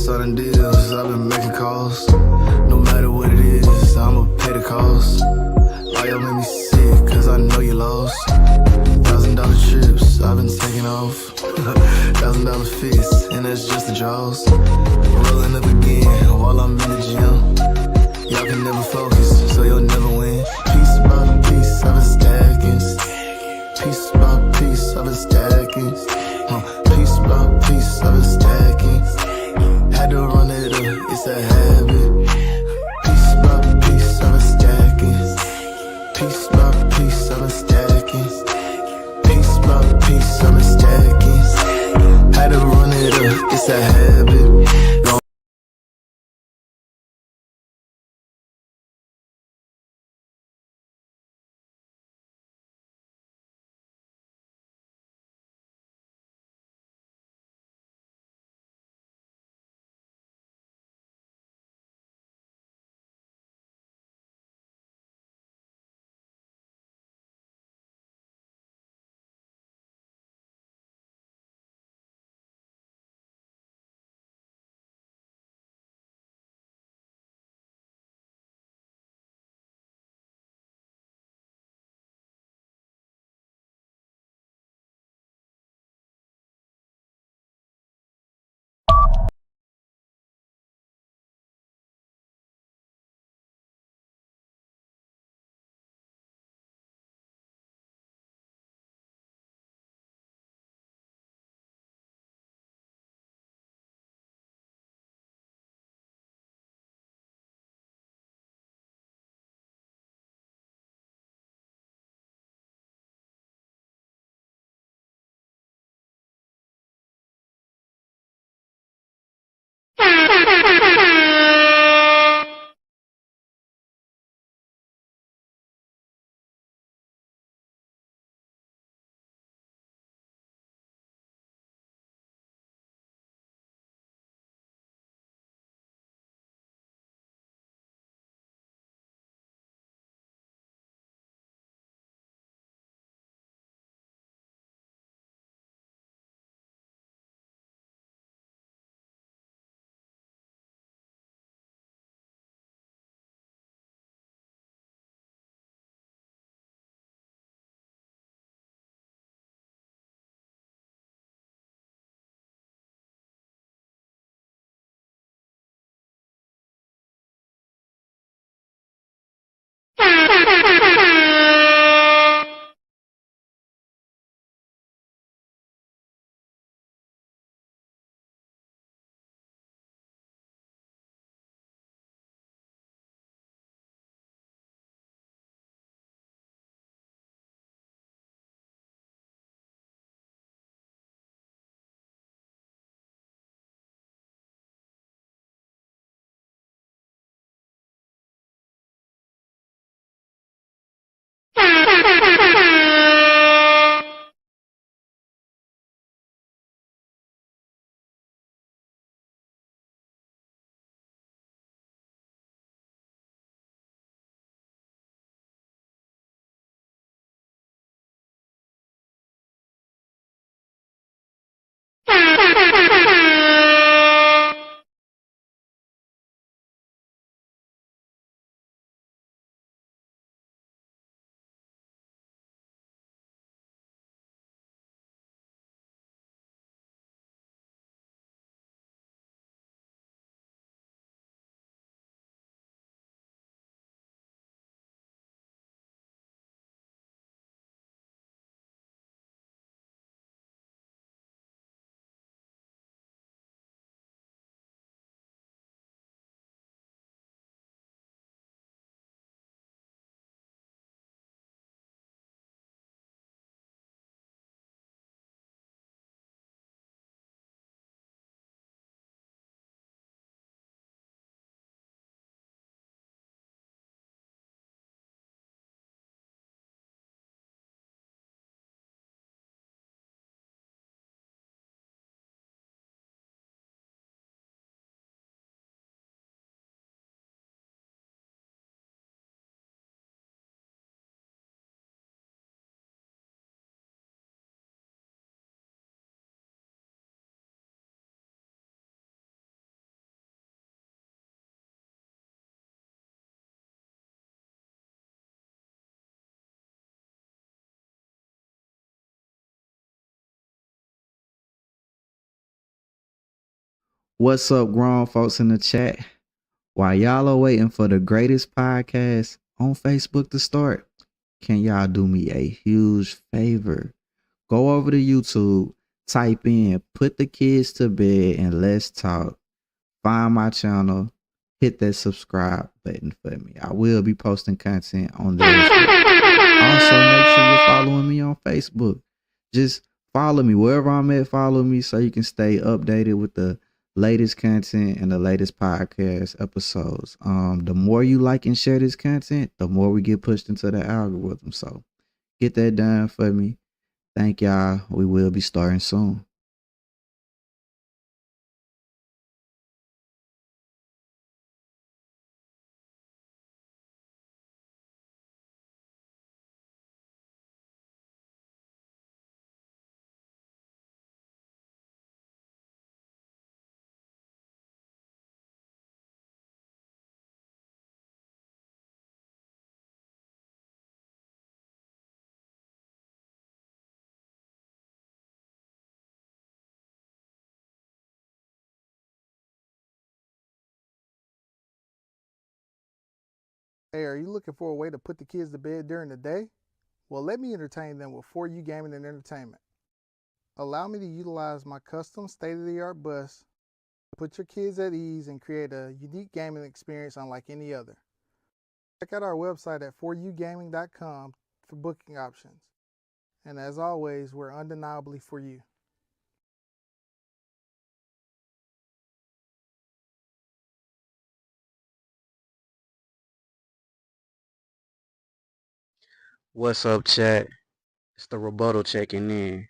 signing deals, I've been making calls. No matter what it is, I'ma pay the cost. Why y'all make me sick, cause I know you lost. $1,000 trips, I've been taking off. $1,000 fits, and that's just the jaws. Rolling up again while I'm in the gym. Y'all can never focus, so you'll never win. Piece by piece, I've been stacking. Piece by piece, I've been stacking. Piece by piece, I've been stacking. Had to run it up, it's a habit. Piece by piece, I've been stacking. Piece by piece, I've been stacking. Piece by piece, I've been stacking. Had to run it up, it's a habit. What's up, grown folks in the chat? While y'all are waiting for the greatest podcast on Facebook to start, can y'all do me a huge favor? Go over to YouTube, type in Put the Kids to Bed and Let's Talk. Find my channel, hit that subscribe button for me. I will be posting content on there as well. Also, make sure you're following me on Facebook. Just follow me wherever I'm at. Follow me so you can stay updated with the latest content and the latest podcast episodes. The more you like and share this content, the more we get pushed into the algorithm. So get that done for me. Thank y'all. We will be starting soon. Hey, are you looking for a way to put the kids to bed during the day? Well, let me entertain them with 4U Gaming and Entertainment. Allow me to utilize my custom state-of-the-art bus to put your kids at ease and create a unique gaming experience unlike any other. Check out our website at 4ugaming.com for booking options. And as always, we're undeniably for you. What's up, chat? It's the rebuttal checking in.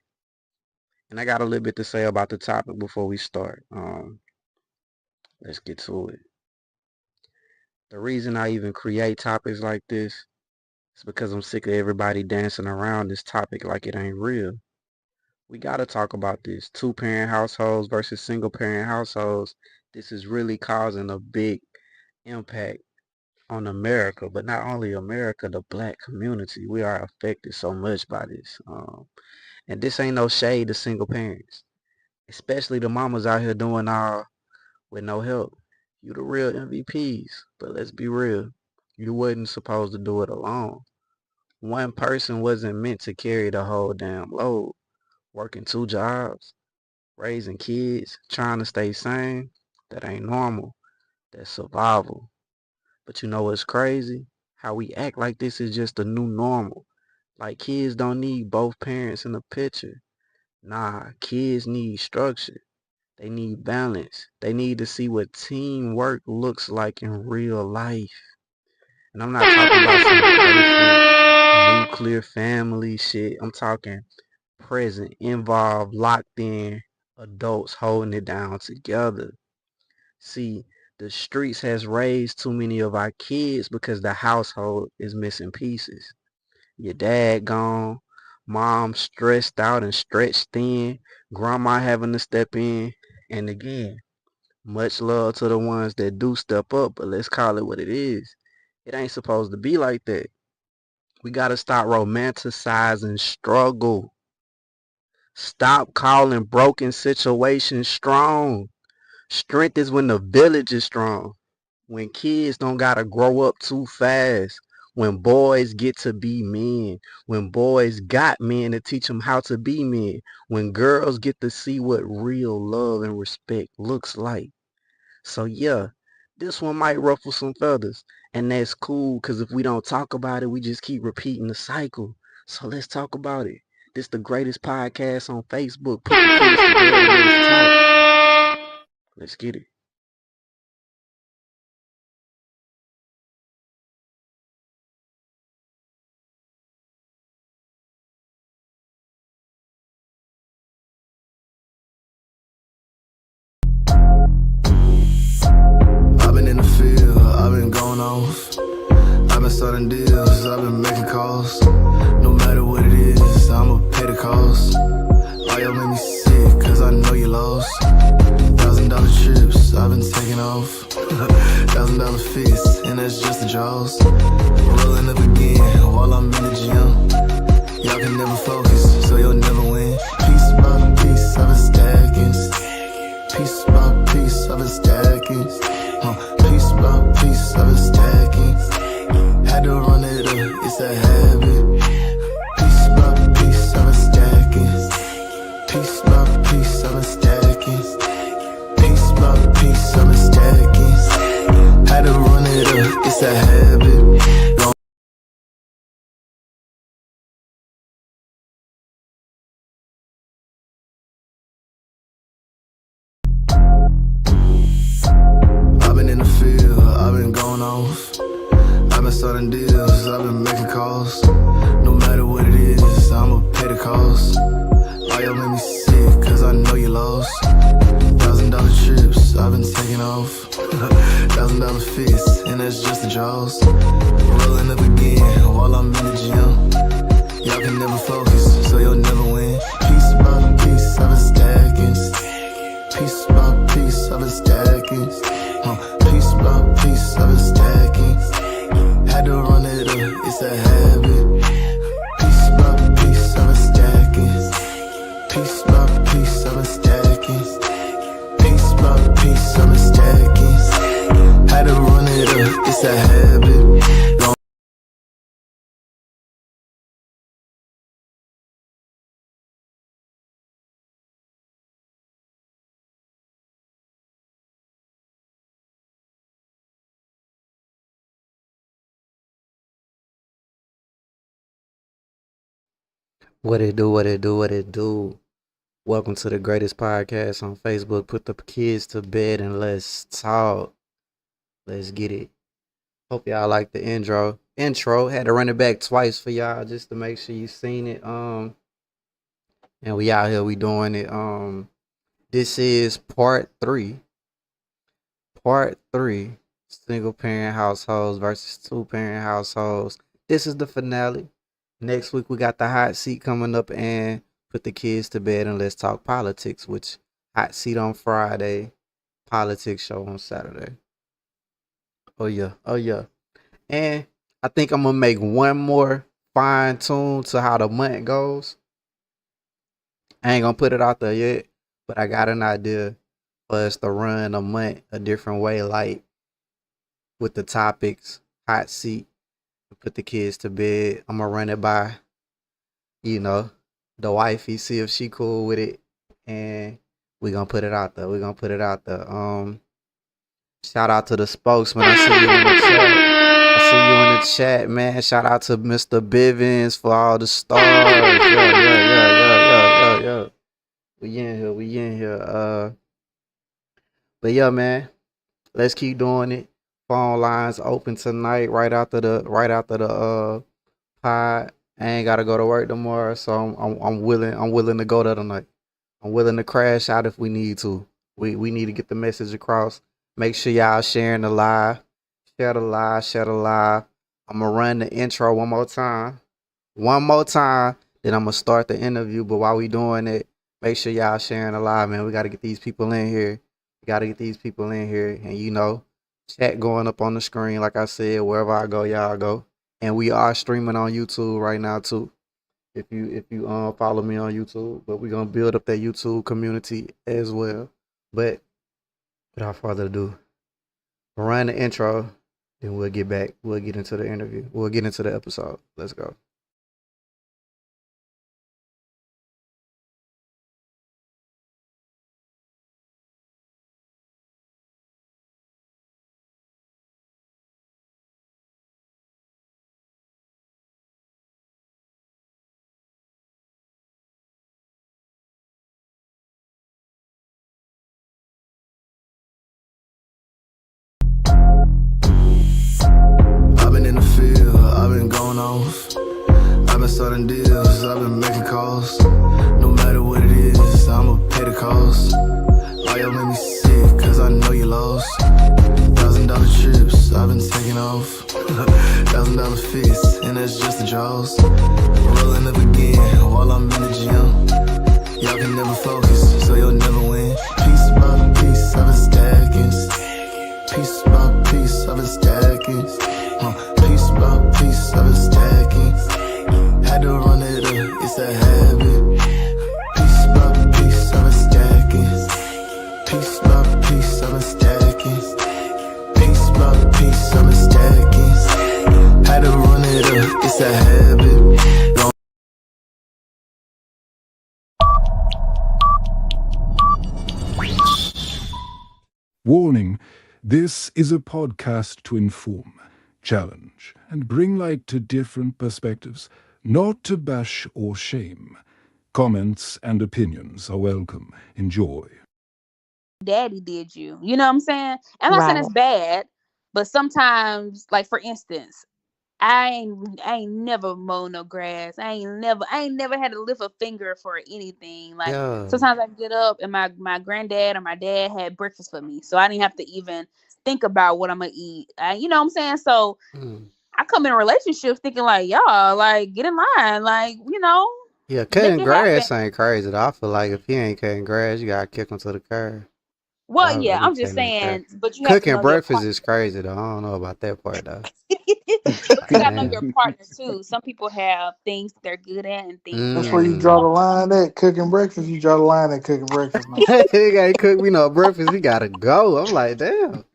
And I got a little bit to say about the topic before we start. Let's get to it. The reason I even create topics like this is because I'm sick of everybody dancing around this topic like it ain't real. We gotta talk about this. 2-parent households versus single-parent households. This is really causing a big impact on America, but not only America, the black community. We are affected so much by this. And this ain't no shade to single parents, especially the mamas out here doing all with no help. You the real MVPs, but let's be real. You wasn't supposed to do it alone. One person wasn't meant to carry the whole damn load. Working 2 jobs, raising kids, trying to stay sane, that ain't normal. That's survival. But you know what's crazy? How we act like this is just a new normal. Like kids don't need both parents in the picture. Nah, kids need structure. They need balance. They need to see what teamwork looks like in real life. And I'm not talking about some basic nuclear family shit. I'm talking present, involved, locked in adults holding it down together. See, the streets has raised too many of our kids because the household is missing pieces. Your dad gone, mom stressed out and stretched thin, grandma having to step in, and again, much love to the ones that do step up, but let's call it what it is. It ain't supposed to be like that. We gotta stop romanticizing struggle. Stop calling broken situations strong. Strength is when the village is strong. When kids don't gotta grow up too fast. When boys get to be men. When boys got men to teach them how to be men. When girls get to see what real love and respect looks like. So yeah, this one might ruffle some feathers. And that's cool, because if we don't talk about it, we just keep repeating the cycle. So let's talk about it. This the greatest podcast on Facebook. Put the kids together and let's talk. Let's get it. I've been in the field, I've been going off. I've been starting deals, I've been making calls. No matter what it is, I'ma pay the cost. Why y'all make me sick, cause I know you lost. $1,000 trips, I've been taking off. $1,000 fits, and that's just the jaws. Rolling up again while I'm in the gym. Y'all can never focus, so you'll never win. Piece by piece, I've been stacking. Piece Piece by piece, I've been stacking. Piece by piece, I've been stacking. Had to run it up, it's a habit. Piece by piece, I've been stacking. Piece by piece, I've been stacking. Piece by piece, I've been stacking. Had to run it up, it's a habit. I've been in the field, I've been going off. I've been starting deals, I've been making calls. No matter what it is, I'ma pay the cost. Why y'all make me sick, cause I know you lost. $1,000 trips, I've been taking off. $1,000 fits, and that's just the jaws. Rolling up again while I'm in the gym. Y'all can never focus, so you'll never win. Piece by piece, I've been stacking. Piece by piece, I've been stacking. Piece by piece, I've been stacking. Had to run it up, it's a habit. Piece by piece, I've been stacking. Piece by piece, I've been stacking. Piece by piece, I've been stacking. Had to run it up, it's a habit. What it do, what it do, what it do. Welcome to the greatest podcast on Facebook. Put the kids to bed and let's talk. Let's get it. Hope y'all like the intro. Had to run it back twice for y'all just to make sure you seen it. And we out here, we doing it. This is part 3. Part 3. Single parent households versus 2-parent households. This is the finale. Next week we got the hot seat coming up and put the kids to bed and let's talk politics, which hot seat on Friday, politics show on Saturday. Oh yeah. And I think I'm gonna make one more fine tune to how the month goes. I ain't gonna put it out there yet, but I got an idea for us to run a month a different way, like with the topics, hot seat, put the kids to bed. I'm gonna run it by, the wifey, see if she cool with it, and we gonna put it out there. Shout out to the spokesman. I see you in the chat, man. Shout out to Mr. Bivens for all the stars. Yeah. We in here. But yeah, man. Let's keep doing it. Phone lines open tonight, right after the pod. I ain't gotta go to work tomorrow, so I'm willing to go there tonight. I'm willing to crash out if we need to. We need to get the message across. Make sure y'all sharing the live. Share the live. I'm gonna run the intro one more time. Then I'm gonna start the interview. But while we doing it, make sure y'all sharing the live, man. We gotta get these people in here. And chat going up on the screen, like I said, wherever I go, y'all go. And we are streaming on YouTube right now too. If you follow me on YouTube, but we're gonna build up that YouTube community as well. But without further ado, we'll run the intro, then we'll get back. We'll get into the interview. We'll get into the episode. Let's go. I've been in the field, I've been going off. I've been starting deals, I've been making calls. No matter what it is, I'ma pay the cost. Why y'all make me sick, cause I know you lost. $1,000 trips, I've been taking off. $1,000 fits, and that's just the jaws. Rolling up again while I'm in the gym. Y'all can never focus, so you'll never win. Piece by piece, I've been stacking. Piece by piece, I've been stacking. Piece by piece, I've been stacking. Had to run it up, it's a habit. Piece by piece, I've been stacking. Piece by by piece, I've been stacking. Piece by piece, I've been stacking. Had to run it up, it's a habit. Warning, this is a podcast to inform, challenge, and bring light to different perspectives, not to bash or shame. Comments and opinions are welcome. Enjoy. Daddy did you. You know what I'm saying? I'm not saying Right. it's bad, but sometimes, like for instance, I ain't never mowed no grass. I ain't never had to lift a finger for anything. Like Yeah. sometimes I get up and my granddad or my dad had breakfast for me, so I didn't have to even think about what I'm gonna eat. You know what I'm saying? So I come in relationships thinking like, y'all, like get in line, like Yeah, make cutting it grass happen. ain't crazy though. I feel like if he ain't cutting grass, you gotta kick him to the curb. Well, I yeah, be I'm just cutting that saying, grass. but you have to Cooking know your breakfast partner. is crazy though. I don't know about that part though. You gotta know your Damn. partner too. Some people have things that they're good at and things That's they're where you draw the Mm. line at cooking breakfast. You draw the line at cooking breakfast, man. He ain't cook me no breakfast. He gotta go. I'm like, damn.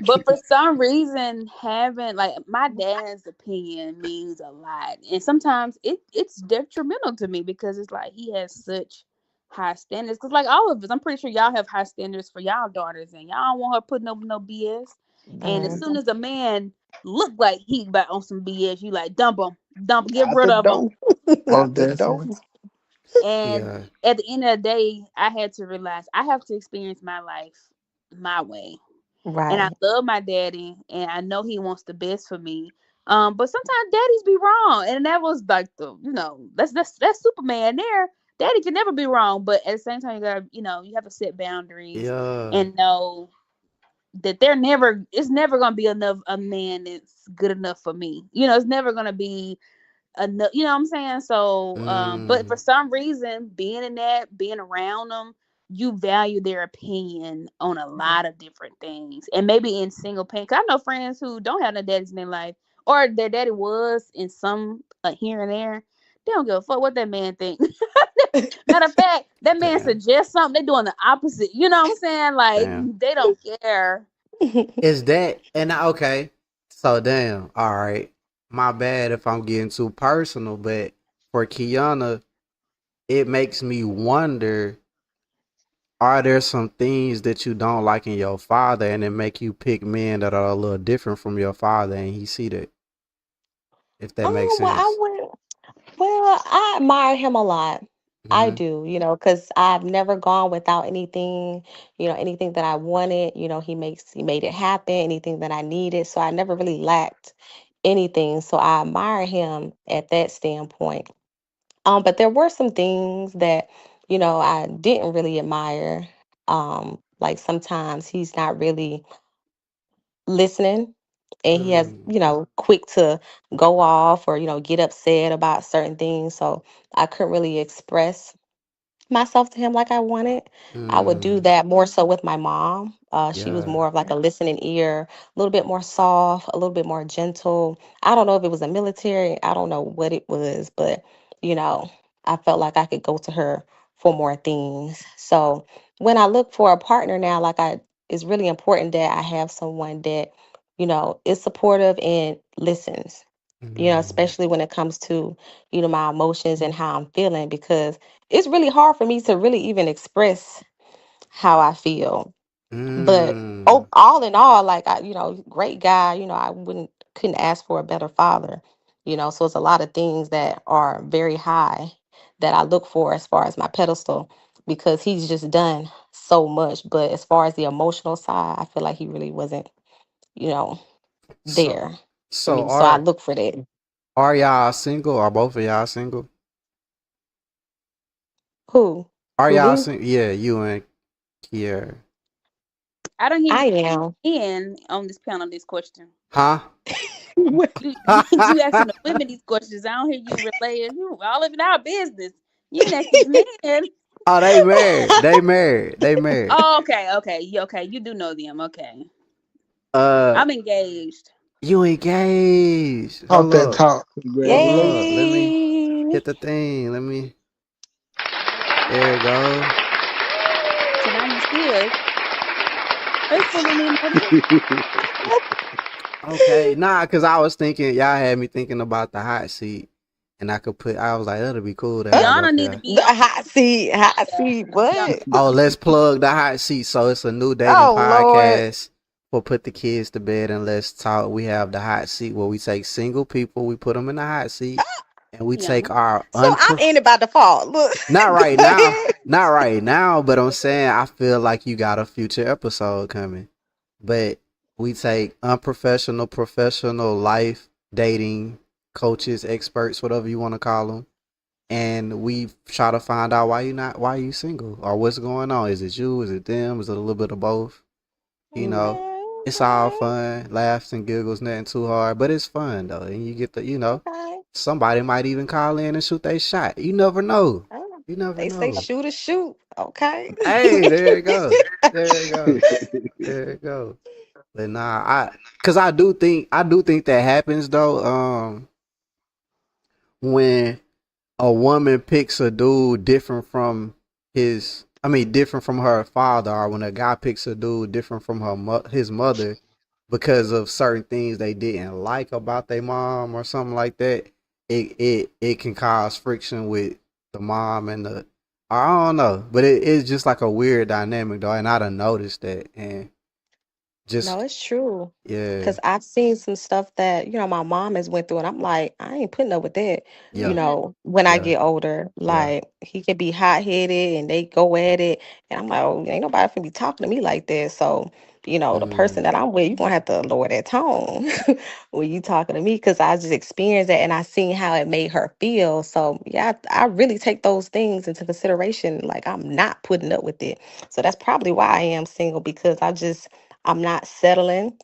But for some reason, having like my dad's opinion means a lot, and sometimes it's detrimental to me because it's like he has such high standards. Because like all of us, I'm pretty sure y'all have high standards for y'all daughters, and y'all don't want her putting up with no BS. And as soon as a man look like he about on some BS, you like dump him, get Out rid the of him. door. Most Out the door. definitely. And Yeah. at the end of the day, I had to realize I have to experience my life my way. And I Right. love my daddy, and I know he wants the best for me. But sometimes daddies be wrong, and that was like that's Superman there. Daddy can never be wrong, but at the same time, you have to set boundaries Yeah. and know that it's never gonna be enough a man that's good enough for me. It's never gonna be enough. You know what I'm saying? So, but for some reason, being around them, you value their opinion on a lot of different things, and maybe in single parent. 'Cause I know friends who don't have no daddies in their life, or their daddy was in some here and there. They don't give a fuck what that man think. Matter of fact, that man Damn. suggests something, they doing the opposite. You know what I'm saying? Like Damn. they don't care. Is that okay? So damn. All right. My bad if I'm getting too personal, but for Kiana, it makes me wonder, are there some things that you don't like in your father and it make you pick men that are a little different from your father and he see that? If that makes Well, sense. I admire him a lot. I Mm-hmm. do, because I've never gone without anything, anything that I wanted, he made it happen, anything that I needed. So I never really lacked anything. So I admire him at that standpoint. But there were some things that, I didn't really admire. Like sometimes he's not really listening, and he has, Mm. quick to go off or, get upset about certain things. So I couldn't really express myself to him like I wanted. I would do Mm. that more so with my mom. She was Yeah. more of like a listening ear, a little bit more soft, a little bit more gentle. I don't know if it was a military, I don't know what it was, but you know, I felt like I could go to her for more things. So when I look for a partner now, it's really important that I have someone that, is supportive and listens. Mm. Especially when it comes to, my emotions and how I'm feeling, because it's really hard for me to really even express how I feel. But Mm. all in all, like great guy, I couldn't ask for a better father. So it's a lot of things that are very high that I look for as far as my pedestal, because he's just done so much. But as far as the emotional side, I feel like he really wasn't, you know, So there for so me. So I are look for that. are y'all single? Are both of y'all single? Who? Are Who y'all me? single? Yeah, you and Kiera. I don't hear I you am. in on this panel this question. Huh? You asking the women these questions. I don't hear you relaying. You all of it our business. You ain't asking the men. Oh, they married. They married. They married. Oh, okay. Okay. You do know them. Okay. Uh, I'm engaged. you engaged. Talk Hold that up. talk. Hold Congratulations. up. Let me Yay! hit the thing. Let me. There it go. So now you still. Facebook don't need no dick. Okay, nah, cause I was thinking y'all had me thinking about the hot seat, and I was like, that'll be cool to have Y'all up don't need to here. be The on hot seat, yeah. what? Oh, let's plug the hot seat. So it's a new dating Oh Lord. podcast for Put the Kids to Bed and Let's Talk. We have the hot seat where we take single people, we put them in the hot seat, and we Yeah. take our So I'm in it by default. Look. not right Go now, ahead. not right now, but I'm saying I feel like you got a future episode coming. But we take unprofessional, professional life dating coaches, experts, whatever you want to call them, and we try to find out why you single, or what's going on. Is it you? Is it them? Is it a little bit of both? You know, it's all Okay. fun, laughs and giggles, nothing too hard, but it's fun though, and you get Okay. somebody might even call in and shoot their shot. You never know. Oh, You never they say know. shoot or shoot. Okay. Hey, there you go. There you go. There you go. But nah, cause I do think that happens though. When a woman picks a dude different from different from her father, or when a guy picks a dude different from his mother because of certain things they didn't like about their mom or something like that, it can cause friction with the mom and the I don't know, but it's just like a weird dynamic though, and I done noticed that, and No, just it's true. yeah, Because I've seen some stuff that, my mom has went through, and I'm like, I ain't putting up with that, yeah, when I yeah, get older. yeah, Like, he can be hot-headed and they go at it. And I'm like, oh, ain't nobody finna be talking to me like that. So, the person mm, that I'm with, you're gonna have to lower that tone when you talking to me, because I just experienced that and I seen how it made her feel. So yeah, I really take those things into consideration. Like, I'm not putting up with it. So that's probably why I am single, because I'm not settling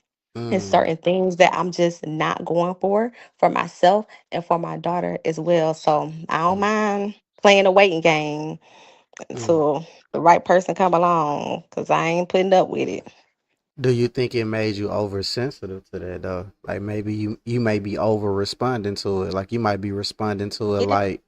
in mm, certain things that I'm just not going for myself and for my daughter as well. So I don't mm, mind playing a waiting game mm. until the right person come along, because I ain't putting up with it. Do you think it made you oversensitive to that though? Like maybe you may be over responding to it. Like you might be responding to it It is like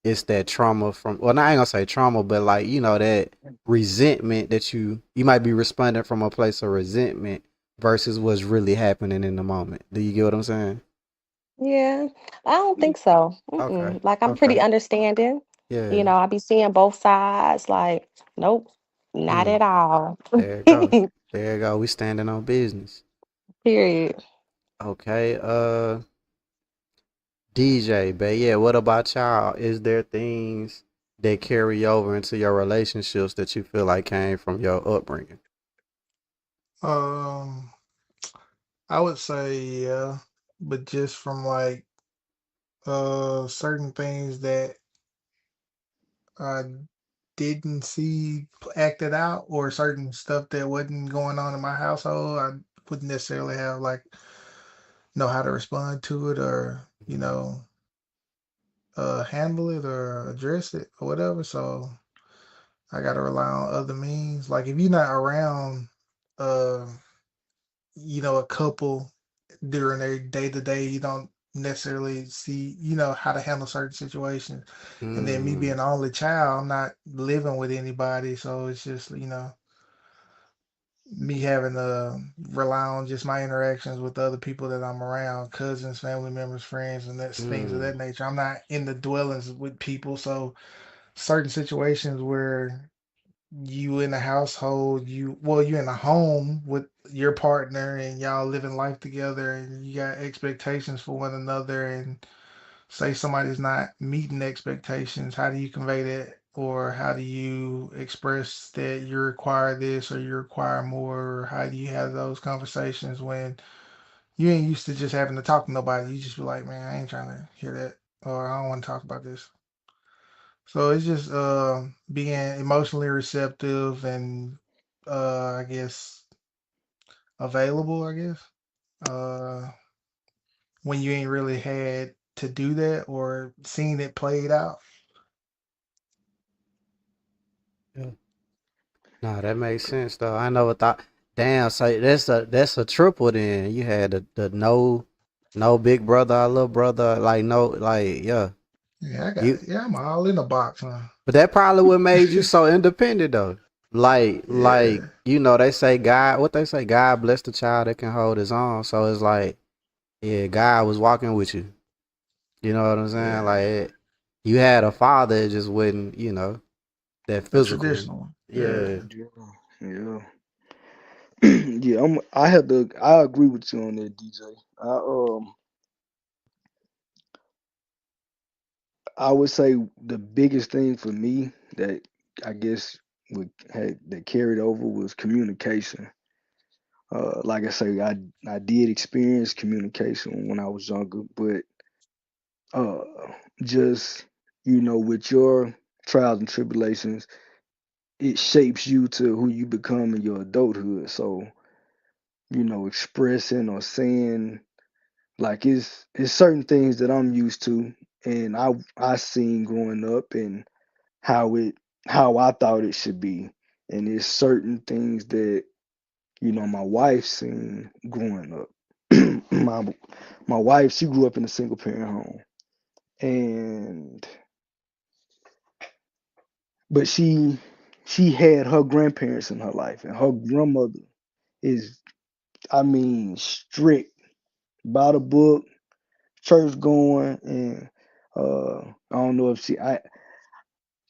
it's that trauma from well, I ain't gonna say trauma, but like that resentment that you might be responding from a place of resentment versus what's really happening in the moment. Do you get what I'm saying? Yeah, I don't think so. Okay. Like, I'm pretty Okay. understanding. Yeah. I be seeing both sides. Like, nope, not Mm. at all. There you go. There you go. We standing on business. Period. Okay. DJ, but yeah, what about y'all? Is there things that carry over into your relationships that you feel like came from your upbringing? Um, I would say yeah, but just from like certain things that I didn't see acted out, or certain stuff that wasn't going on in my household, I wouldn't necessarily have like know how to respond to it, or handle it or address it or whatever. So I gotta rely on other means. Like if you're not around, uh, a couple during their day to day, you don't necessarily see, how to handle certain situations. And then me being Mm, the only child, I'm not living with anybody, so it's just, me having to rely on just my interactions with the other people that I'm around, cousins, family members, friends, and that's things of mm, that nature. I'm not in the dwellings with people, so certain situations where you in a household, you in a home with your partner and y'all living life together and you got expectations for one another, and say somebody's not meeting expectations, how do you convey that? Or how do you express that you require this or you require more? Or how do you have those conversations when you ain't used to just having to talk to nobody? You just be like, man, I ain't trying to hear that, or I don't want to talk about this. So it's just being emotionally receptive and I guess available, I guess. Uh when you ain't really had to do that or seen it played out. yeah. No, that makes sense though. I never thought. Damn, so that's a triple. Then you had the no big brother, or little brother, like no, like yeah. Yeah, You, I'm all in the box, huh? but that probably what made you so independent though. Like, Yeah. they say what they say, God bless the child that can hold his own. So it's like, yeah, God was walking with you. You know what I'm saying? Yeah. Like, you had a father, it just wasn't, that A physical. traditional one. Yeah. Yeah. Yeah, yeah. Yeah, I agree with you on that, DJ. I would say the biggest thing for me that I guess that carried over was communication. Like I say, I did experience communication when I was younger, but uh just with your trials and tribulations, it shapes you to who you become in your adulthood. So, expressing or saying, like, it's certain things that I'm used to, and I seen growing up and how it how I thought it should be. And there's certain things that, my wife seen growing up. my my wife, she grew up in a single parent home. And but she had her grandparents in her life, and her grandmother is, I mean, strict, by the book, church going. And I don't know if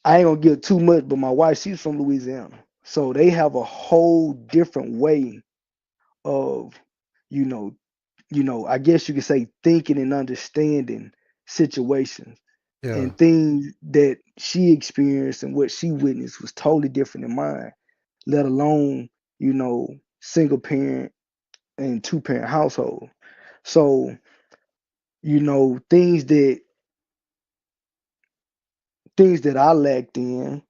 I ain't gonna give too much, but my wife, she's from Louisiana, so they have a whole different way of, you know I guess you could say, thinking and understanding situations. Yeah. And things that she experienced and what she witnessed was totally different than mine, let alone, single parent and two parent household. So, things that I lacked in,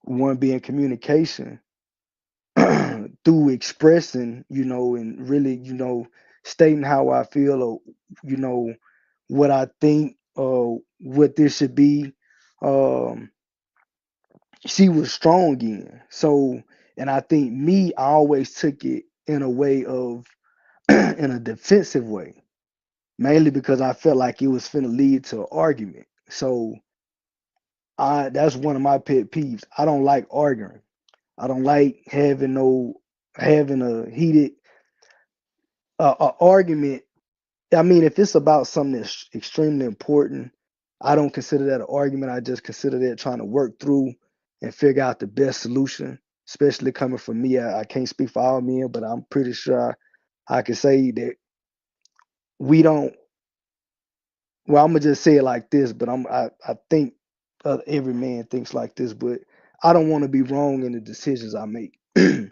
one being communication, through expressing, and really, stating how I feel, or, you know, what I think, what this should be. Um, she was strong in. So, and I think I always took it in a way of, in a defensive way, mainly because I felt like it was finna lead to an argument. So, that's one of my pet peeves. I don't like arguing. I don't like having a heated argument. I mean, if it's about something that's extremely important, I don't consider that an argument. I just consider that trying to work through and figure out the best solution. Especially coming from me, I can't speak for all men, but I'm pretty sure I can say that we don't. Well, I'm gonna just say it like this, but I think every man thinks like this, but I don't want to be wrong in the decisions I make, and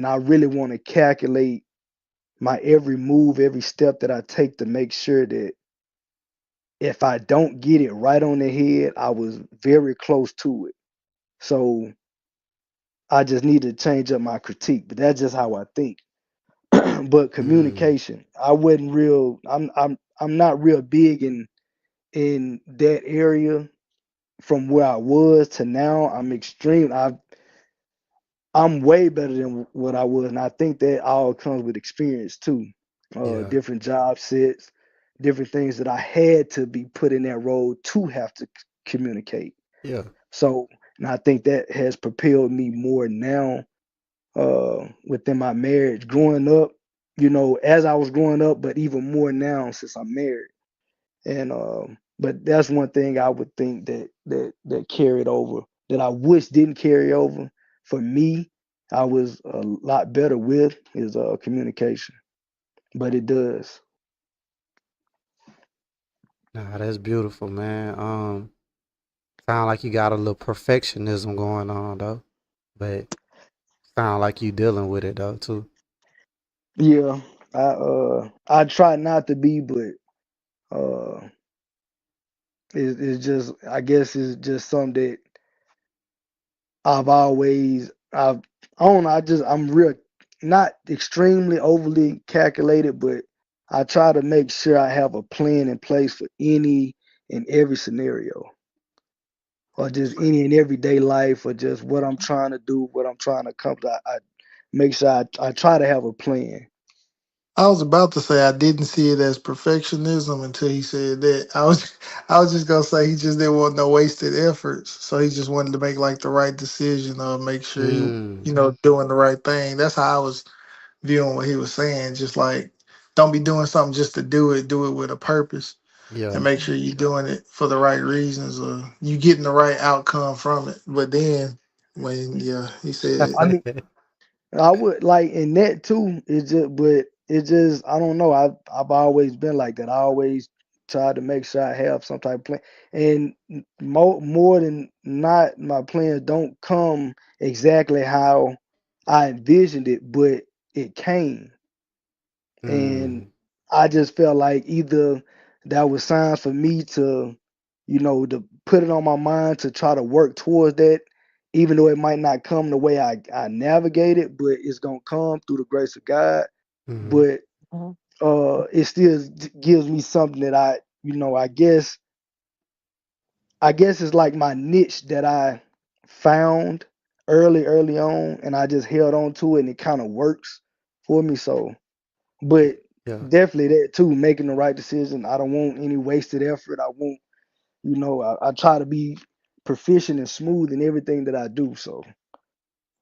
I really want to calculate my every move, every step that I take to make sure that if I don't get it right on the head, I was very close to it. So I just need to change up my critique, but that's just how I think. But Mm. communication, I wasn't real. I'm not real big in that area. From where I was to now, I'm extreme. I'm way better than what I was, and I think that all comes with experience too. Yeah. Different job sets, different things that I had to be put in that role to have to communicate. Yeah. So, and I think that has propelled me more now, within my marriage. Growing up, as I was growing up, but even more now since I'm married. And but that's one thing I would think that carried over, that I wish didn't carry over. For me, I was a lot better with, is communication, but it does. Nah, that's beautiful, man. Sound like you got a little perfectionism going on though. But sound like you dealing with it though too. Yeah, I try not to be, but uh, it's just, I guess it's just something that I've always I don't know, I'm real, not extremely overly calculated, but I try to make sure I have a plan in place for any and every scenario, or just any and everyday life, or just what I'm trying to do, what I'm trying to accomplish. I make sure I try to have a plan. I was about to say I didn't see it as perfectionism until he said that. I was just gonna say he just didn't want no wasted efforts, so he just wanted to make like the right decision or make sure he, Mm, doing the right thing. That's how I was viewing what he was saying. Just like don't be doing something just to do it with a purpose, and yeah. make sure you're doing it for the right reasons or you getting the right outcome from it. But then when he said I mean, I would like in that too. It just I don't know. I've always been like that. I always try to make sure I have some type of plan, and more than not, my plans don't come exactly how I envisioned it, but it came, and mm, I just felt like either that was signs for me to, to put it on my mind to try to work towards that, even though it might not come the way I navigate it, but it's gonna come through the grace of God. mm-hmm. But Mhm. it still gives me something that I guess it's like my niche that I found early on, and I just held on to it, and it kind of works for me. So, but Yeah. definitely that too, making the right decision. I don't want any wasted effort. I want, I try to be proficient and smooth in everything that I do. So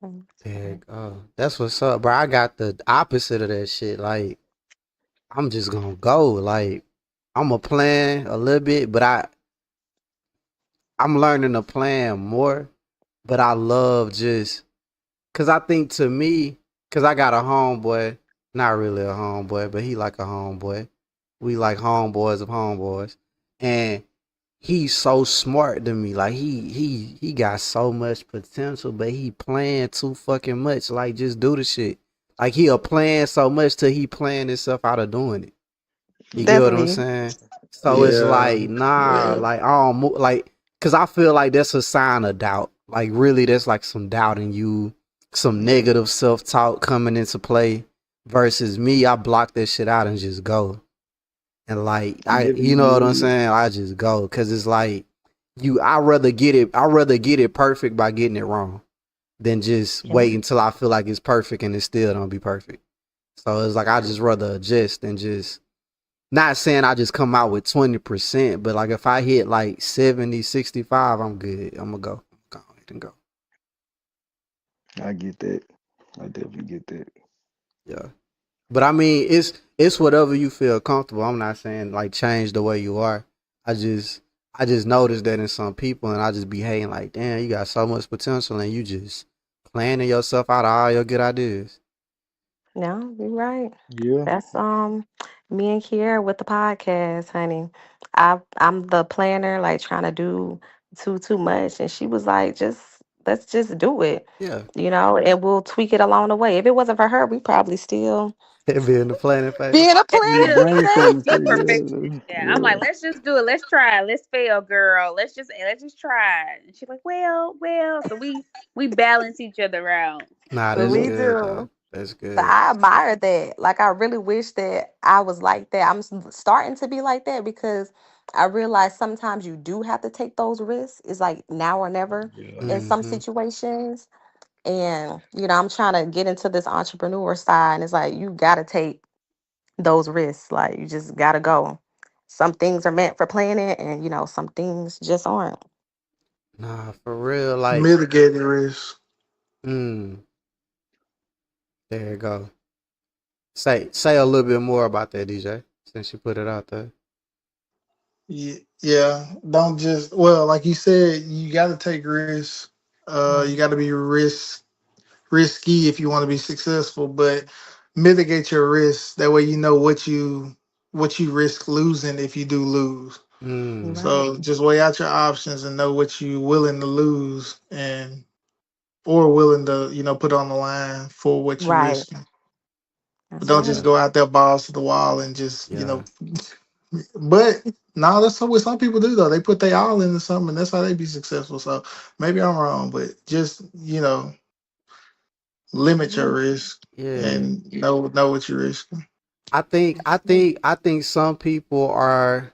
Mhm. There you go. That's what's up, bro. I got the opposite of that shit. Like, I'm just gonna go. Like, I'm a plan a little bit, but I'm learning to plan more. But I love just cause I think to me, cause I got a homeboy, not really a homeboy, but he like a homeboy. We like homeboys of homeboys. And he's so smart to me. Like he got so much potential, but he playing too fucking much. Like just do the shit. Like he'll plan so much till he playing himself out of doing it. You get yeah, what I'm Definitely. saying? So it's yeah, like, nah, yeah. like I don't like, cause I feel like that's a sign of doubt. Like really, that's like some doubt in you, some negative self talk coming into play. Versus me, I block that shit out and just go. And like I'm you giving know what I'm you. saying? I just go because it's like I rather get it. I rather get it perfect by getting it wrong than just Yeah. wait until I feel like it's perfect and it still don't be perfect. So it's like I just rather adjust and just not saying I just come out with 20%, but like if I hit like 70, 65, I'm good. I'm gonna go. Go ahead and go. I get that. I definitely get that. Yeah. But I mean, it's whatever you feel comfortable. I'm not saying like change the way you are. I just I just noticed that in some people, and I just be hating like, damn, you got so much potential, and you just planning yourself out of all your good ideas. No, you're right. Yeah. That's me and Kiera with the podcast, honey. I'm the planner, like trying to do too much, and she was like, just let's just do it, Yeah, and we'll tweak it along the way. If it wasn't for her, we probably still it be in the planning phase. be in a That's In the planning good. brainstorming She phase, phase. perfect. yeah, Yeah, I'm yeah. like, let's just do it. Let's try it. Let's fail, girl. Let's just try it. And she's like, well. So we balance each other out. Nah, that's We Yeah. good though. do. That's So good. I admire that. Like I really wish that I was like that. Starting to be like that because I realize sometimes you do have to take those risks. It's like now or never Yeah. in some Mm-hmm. situations. And I'm trying to get into this entrepreneur side, and it's like you gotta take those risks. Like you just gotta go. Some things are meant for planning, and some things just aren't. Nah, for real. Like, Mitigating risk. mm, there you go. Say a little bit more about that, DJ, since you put it out there. Yeah, don't just like you said, you got to take risks. You Mhm. got to be risky if you want to be successful, but mitigate your risks. That way, you know what you risk losing if you do lose. You're Mm, right. So just weigh out your options and know what you willing to lose and or willing to put on the line for what you Right. risking. But That's don't just right. go out there balls to the wall and just yeah. But no, that's what some people do though. They put they all into something, and that's how they be successful. So maybe I'm wrong, but just limit your Mhm. risk Yeah. and know what you're risking. I think some people are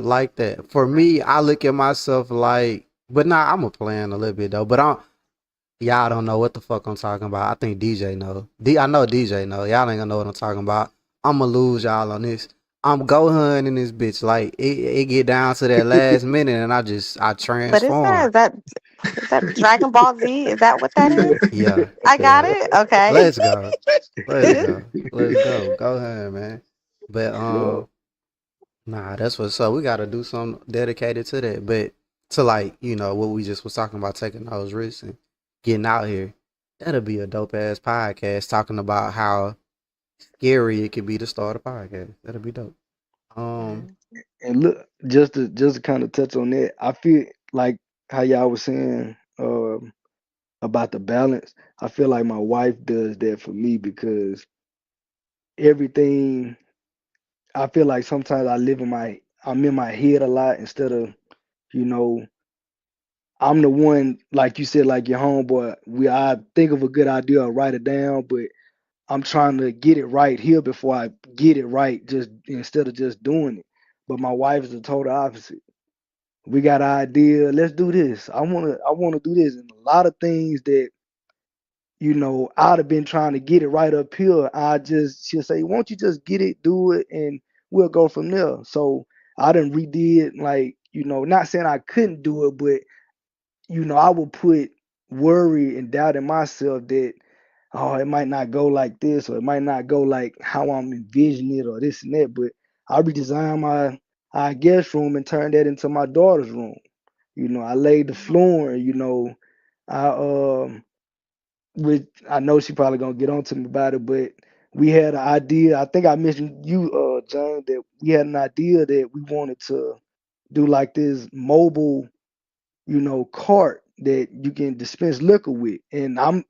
like that. For me, I look at myself like, but nah, I'm a plan a little bit though. But y'all don't know what the fuck I'm talking about. I think DJ know. I know DJ know. Y'all ain't gonna know what I'm talking about. I'ma lose y'all on this. I'm Gohan in this bitch. Like it get down to that last minute, and I What is transform. that? Is that Dragon Ball Z? Is that what that is? Yeah, I got yeah. it. Okay. Let's go. Let's go. Let's go. Go ahead, man. But Yup. nah, that's what's up. We gotta do something dedicated to that. But to like, what we just was talking about, taking those risks and getting out here. That'll be a dope ass podcast talking about how scary it could be to start a podcast. That'll be dope. Um, Mm. And look, just to kind of touch on that, I feel like how y'all was saying about the balance. I feel like my wife does that for me because everything. I feel like sometimes I'm in my head a lot instead of, you know, I'm the one like you said, like your homeboy. I think of a good idea, I'll write it down, but I'm trying to get it right here before I get it right, just instead of just doing it. But my wife is the total opposite. We got an idea, let's do this. I wanna do this. And a lot of things that, I'd have been trying to get it right up here. She'll say, won't you just get it, do it, and we'll go from there. So I done redid like, not saying I couldn't do it, but I would put worry and doubt in myself that, oh, it might not go like this, or it might not go like how I'm envisioning it, or this and that. But I redesigned my guest room and turned that into my daughter's room. I laid the floor, I which I know she probably gonna get on to me about it, but we had an idea. I think I mentioned you, James, that we had an idea that we wanted to do like this mobile, cart that you can dispense liquor with. And I'm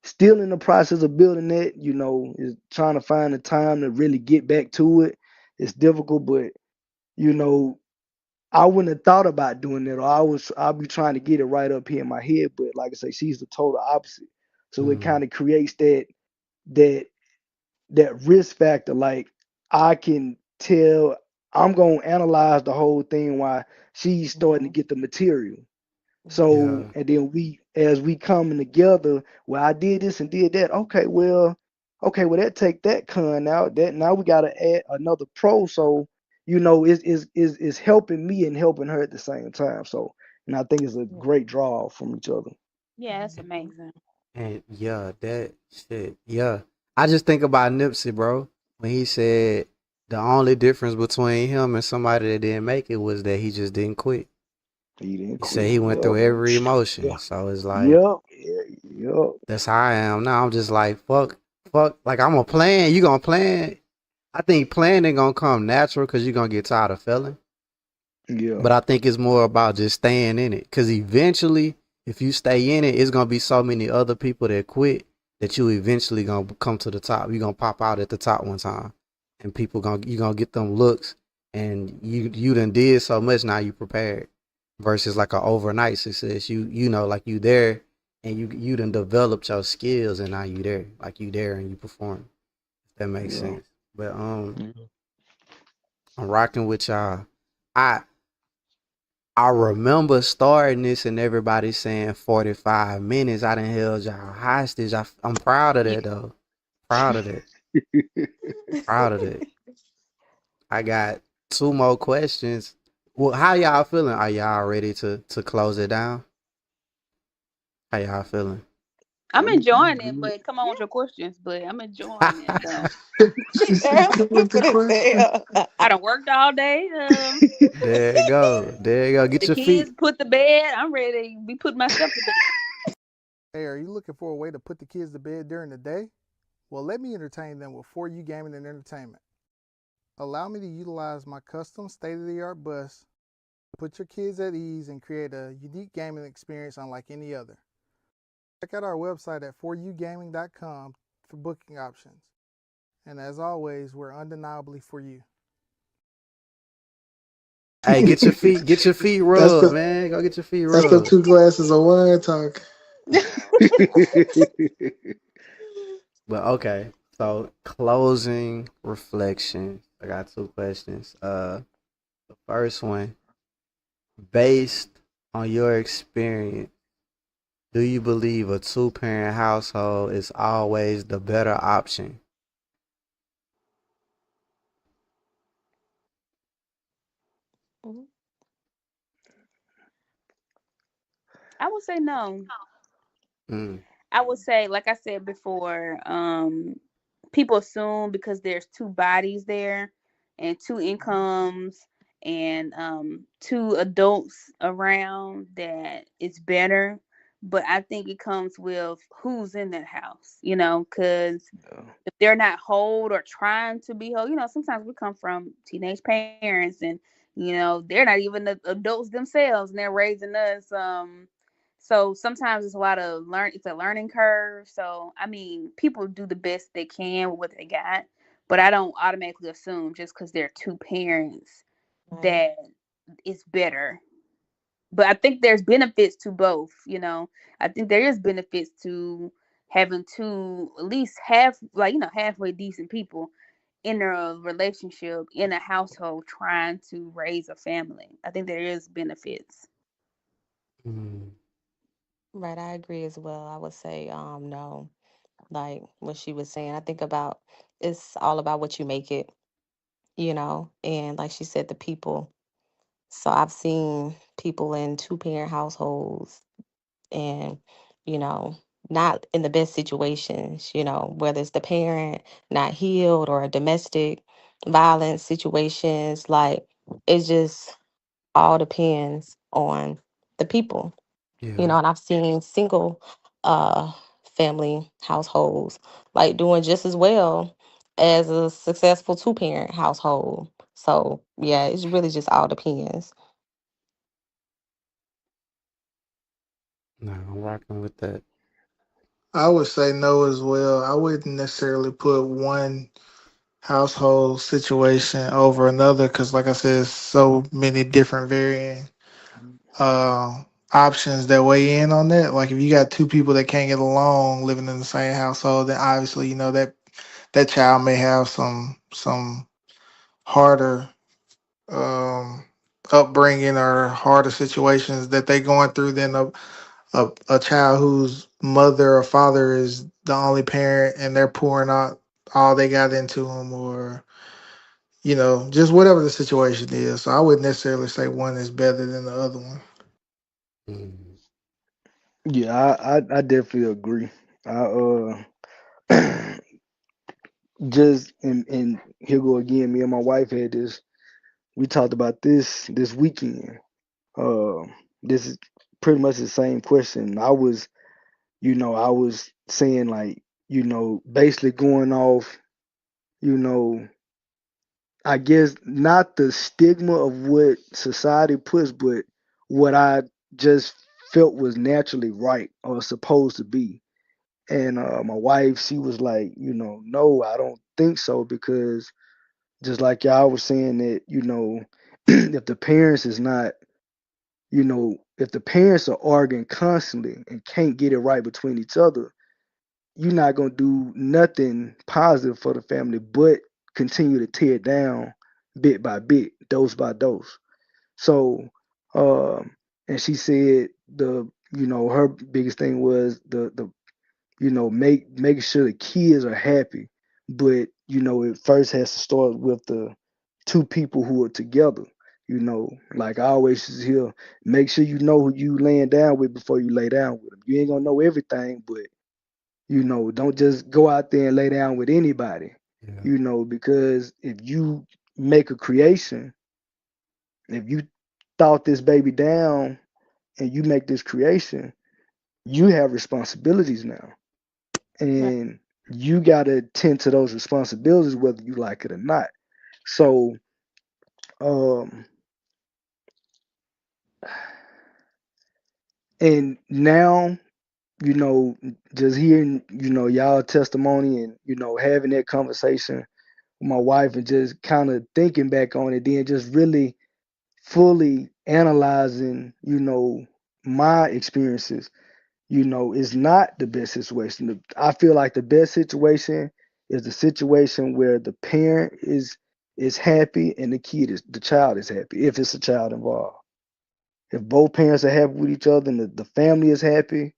still in the process of building that, is trying to find the time to really get back to it. It's difficult, but you know, I wouldn't have thought about doing that, or I'll be trying to get it right up here in my head. But like I say, she's the total opposite. So it mm, kind of creates that that risk factor. Like I can tell I'm gonna analyze the whole thing while she's starting to Mhm. get the material. So, yeah, and then as we coming together, well, I did this and did that. Okay, well, that take that con out. That now we gotta add another pro. So, it's helping me and helping her at the same time. So, and I think it's a Yeah. great draw from each other. Yeah, that's amazing. and yeah, that shit. Yeah, I just think about Nipsey, bro, when he said the only difference between him and somebody that didn't make it was that he just didn't quit. He didn't He said quit. he went through every Yeah. emotion. So it's like Yep. Yeah, yep. that's how I am now. I'm just like fuck. Like I'm a plan. You gonna plan? I think planning gonna come natural because you're gonna get tired of failing. Yeah. But I think it's more about just staying in it. Because eventually, if you stay in it, it's gonna be so many other people that quit that you eventually gonna come to the top. You're gonna pop out at the top one time, and you gonna get them looks, and you done did so much now you prepared. Versus like an overnight success, you know like you there, and you done developed your skills, and now you there and you perform. If that makes Yeah. sense. But Yeah. I'm rocking with y'all. I I remember starting this and everybody saying 45 minutes. I done held y'all hostage. I'm proud of Yeah. that though. Proud of that. Proud of that. I got two more questions. Well, how y'all feeling? Are y'all ready to close it down? How y'all feeling? I'm We enjoying it, good. but come on with your questions. But I'm enjoying it though. She said, Girl, "Come with the stupid as question." hell. I done worked all day. There you go. There you go. Get The your feet. kids put to bed. I'm ready to be putting myself to bed. Hey, are you looking for a way to put the kids to bed during the day? Well, let me entertain them with 4U Gaming and Entertainment. Allow me to utilize my custom state-of-the-art bus to put your kids at ease and create a unique gaming experience unlike any other. Check out our website at 4ugaming.com for booking options. And as always, we're undeniably for you. Hey, get your feet That's rubbed, the man. Go get your feet that's the rubbed. 2 glasses of wine talk. But okay. So closing reflection. I got two questions. The first one, based on your experience, Do you believe a two-parent household is always the better option? Mhm. I would say no. Mm, I would say, like I said before, people assume because there's two bodies there and two incomes and two adults around that it's better. But I think it comes with who's in that house, because Yeah. if they're not whole or trying to be whole, sometimes we come from teenage parents and they're not even the adults themselves and they're raising us. So sometimes it's a lot of it's a learning curve. So I mean, people do the best they can with what they got, but I don't automatically assume just because they're two parents Right. that it's better. But I think there's benefits to both. I think there is benefits to having two at least halfway decent people in a relationship in a household trying to raise a family. I think there is benefits. mm, Right, I agree as well. I would say no. Like what she was saying, I think about it's all about what you make it, and like she said, the people. So I've seen people in two-parent households and, you know, not in the best situations, whether it's the parent not healed or a domestic violence situations, like it just all depends on the people, yeah. and I've seen single uh family households like doing just as well as a successful two-parent household. So yeah, it's really just all depends. No, I'm rocking with that. I would say no as well. I wouldn't necessarily put one household situation over another because, like I said, so many different varying uh, options that weigh in on that. Like if you got two people that can't get along living in the same household, then obviously that child may have some harder um, upbringing or harder situations that they going through than a child whose mother or father is the only parent and they're pouring out all they got into them, or just whatever the situation is. So I wouldn't necessarily say one is better than the other one. Mm, Yeah, I definitely agree. I just and here go again. Me and my wife had this. We talked about this weekend. Uh, this is pretty much the same question. I was saying like, basically going off, you know, I guess not the stigma of what society puts, but what I just felt was naturally right or supposed to be. And my wife, she was like, no, I don't think so because just like y'all was saying that, if the parents is not, if the parents are arguing constantly and can't get it right between each other, you're not gonna do nothing positive for the family, but continue to tear it down bit by bit, dose by dose. So, um, and she said her biggest thing was the making sure the kids are happy, but it first has to start with the two people who are together. Like I always hear, make sure you know who you laying down with before you lay down with them. You ain't gonna know everything, but don't just go out there and lay down with anybody, yeah. because if you make a creation, if you thought this baby down and you make this creation, you have responsibilities now. Right. And you got to tend to those responsibilities whether you like it or not. So, um, and now, you know, just hearing, y'all testimony and, having that conversation with my wife and just kind of thinking back on it, then just really fully analyzing, my experiences, is not the best situation. I feel like the best situation is the situation where the parent is happy and the child is happy if it's a child involved. If both parents are happy with each other and the family is happy,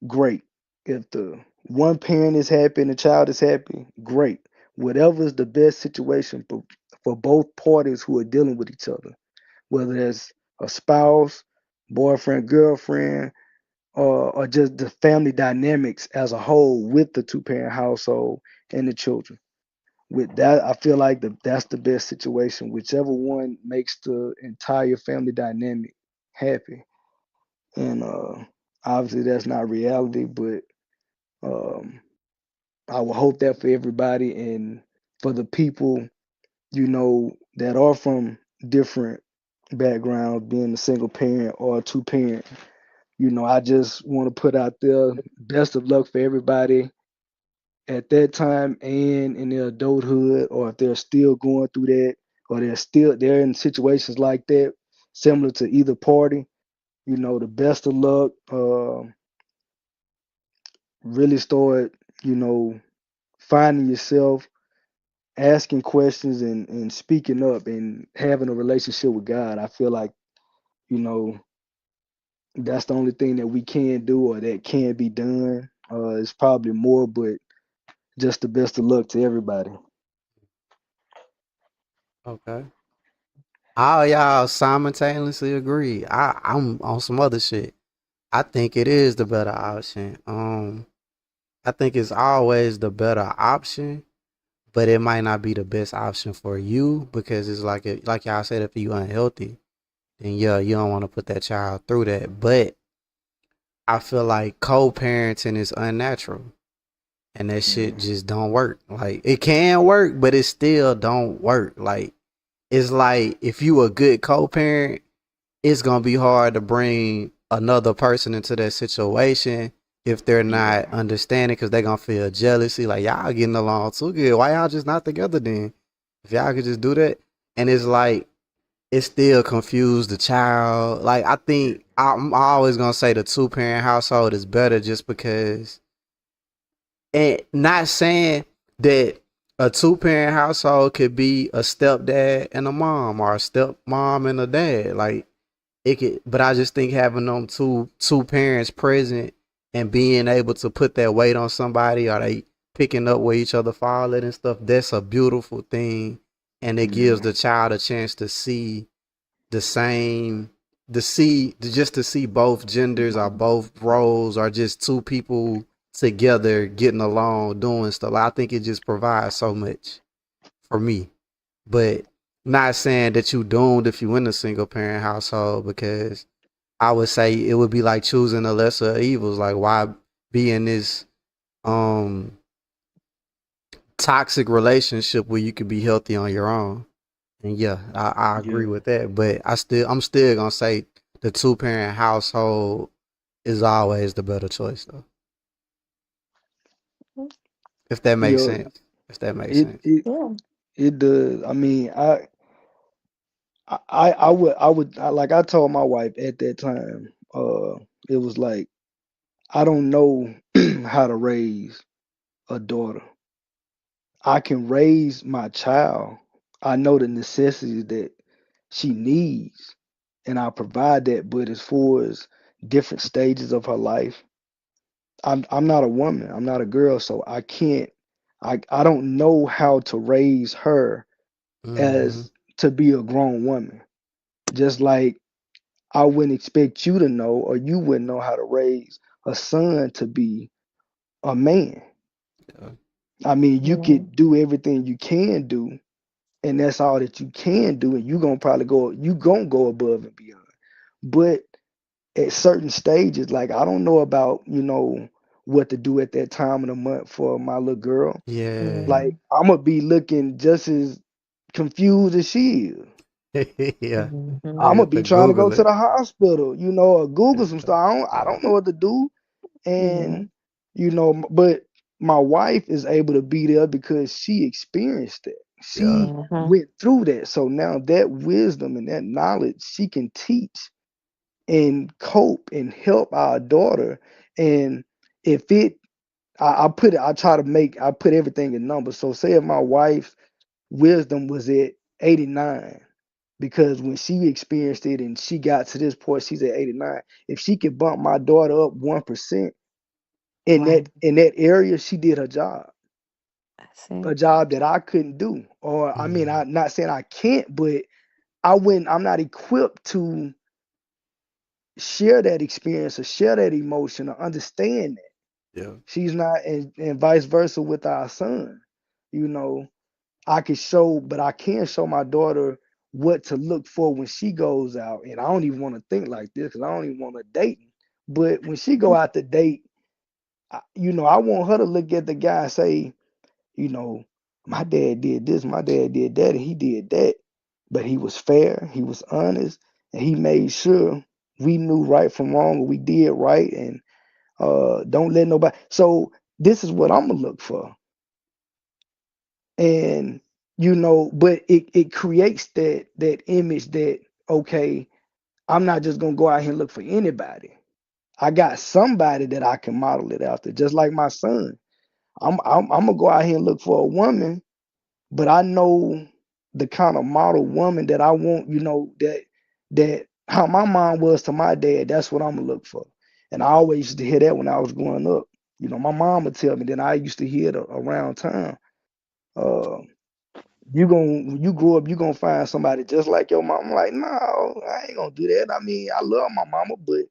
great. If the one parent is happy and the child is happy, great. Whatever is the best situation for both parties who are dealing with each other, whether it's a spouse, boyfriend, girlfriend, or just the family dynamics as a whole with the two-parent household and the children. With that, I feel like that's the best situation. Whichever one makes the entire family dynamic happy. And obviously that's not reality, but um, I would hope that for everybody and for the people, that are from different backgrounds, being a single parent or a two parent. I just want to put out there best of luck for everybody at that time and in their adulthood, or if they're still going through that, or they're in situations like that, similar to either party. The best of luck. Really start, finding yourself, asking questions, and speaking up and having a relationship with God. I feel like, you know, that's the only thing that we can do or that can be done. It's probably more, but just the best of luck to everybody. Okay. All y'all simultaneously agree. I'm on some other shit. I think it is the better option. I think it's always the better option, but it might not be the best option for you because it's like y'all said, if you unhealthy, then yeah, you don't want to put that child through that. But I feel like co-parenting is unnatural, and that shit just don't work. Like it can work, but it still don't work. Like it's like if you a good co-parent, it's gonna be hard to bring another person into that situation if they're not understanding, because they're gonna feel jealousy. Like y'all getting along too good. Why y'all just not together then? If y'all could just do that. And it's like it still confused the child. Like I think I'm always gonna say the two-parent household is better just because, and not saying that a two-parent household could be a stepdad and a mom, or a stepmom and a dad. Like it could, but I just think having them two parents present and being able to put that weight on somebody, or they picking up where each other fall at and stuff, that's a beautiful thing. And it gives the child a chance to see the same, just to see both genders or both roles, or just two people together getting along doing stuff. I think it just provides so much for me. But not saying that you doomed if you in a single parent household, because I would say it would be like choosing the lesser of evils. Like why be in this um toxic relationship where you could be healthy on your own? And yeah, I agree Yeah. with that. But I'm still gonna say the two-parent household is always the better choice though. If that makes Yeah. sense. If that makes It sense. it Yeah. it does. I mean, like I told my wife at that time, it was like I don't know how to raise a daughter. I can raise my child. I know the necessities that she needs, and I provide that. But as far as different stages of her life, I'm not a woman. I'm not a girl, so I can't. I don't know how to raise her Mm-hmm. as to be a grown woman. Just like I wouldn't expect you to know, or you wouldn't know how to raise a son to be a man. Yeah. I mean, you Mhm. could do everything you can do, and that's all that you can do, and you gonna go above and beyond. But at certain stages, like I don't know about, what to do at that time of the month for my little girl. Yeah. Like I'm gonna be looking just as confused as she is. Yeah. Mhm. I'm I gonna have be to trying to go Google to it. the hospital, or Google some Yeah. stuff. I Yeah. don't know what to do. Mhm. And but my wife is able to be there because she experienced it. Yeah. She Mhm. went through that. So now that wisdom and that knowledge she can teach and cope and help our daughter. And if it I put everything in numbers. So say if my wife's wisdom was at 89, because when she experienced it and she got to this point, she's at 89. If she could bump my daughter up 1%, in Right. that area, she did her job. I see. A job that I couldn't do. Or I mean, Mm. I'm not saying I can't, but I'm not equipped to share that experience or share that emotion or understand that. Yeah. She's not, and vice versa with our son. You know, I can show, but I can show my daughter what to look for when she goes out. And I don't even want to think like this because I don't even want to date. But when she go out to date, I want her to look at the guy and say, you know, my dad did this, my dad did that, and he did that. But he was fair, he was honest, and he made sure we knew right from wrong, and we did right, and don't let nobody. So this is what I'm gonna look for, and but it creates that image that okay, I'm not just gonna go out here and look for anybody. I got somebody that I can model it after, just like my son. I'm gonna go out here and look for a woman, but I know the kind of model woman that I want, that how my mom was to my dad, that's what I'm gonna look for. And I always used to hear that when I was growing up. My mom would tell me, then I used to hear it around town. Uh, when you grow up, you gonna find somebody just like your mom. I'm like, no, I ain't gonna do that. I mean, I love my mama, but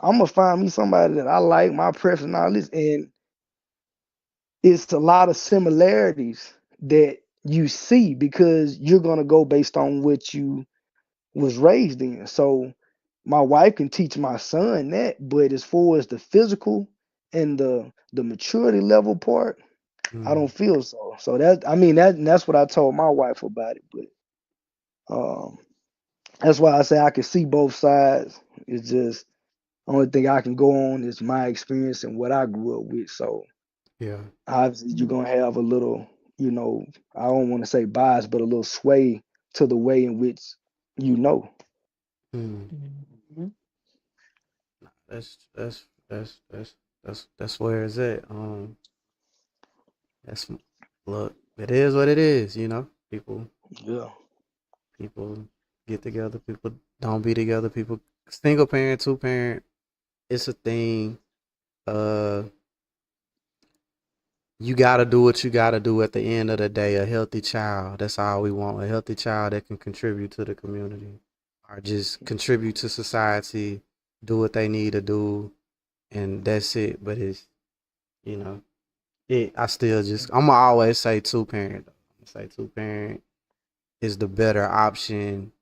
I'm gonna find me somebody that I like, my preference and all this. And it's a lot of similarities that you see because you're gonna go based on what you was raised in. So my wife can teach my son that, but as far as the physical and the maturity level part, I Mm. don't feel so. So that's what I told my wife about it. But that's why I say I can see both sides. It's just only thing I can go on is my experience and what I grew up with. So Yeah. obviously you're gonna have a little, I don't want to say bias, but a little sway to the way in which you know. Mm. Mhm. That's where it's at. That's look. It is what it is. People Yeah. people get together. People don't be together. People single parent, two parent. It's a thing. Uh, you gotta do what you gotta do at the end of the day. A healthy child. That's all we want. A healthy child that can contribute to the community, or just contribute to society. Do what they need to do, and that's it. But it's you know, I still just I'm gonna always say two parent. I'm gonna say two parent is the better option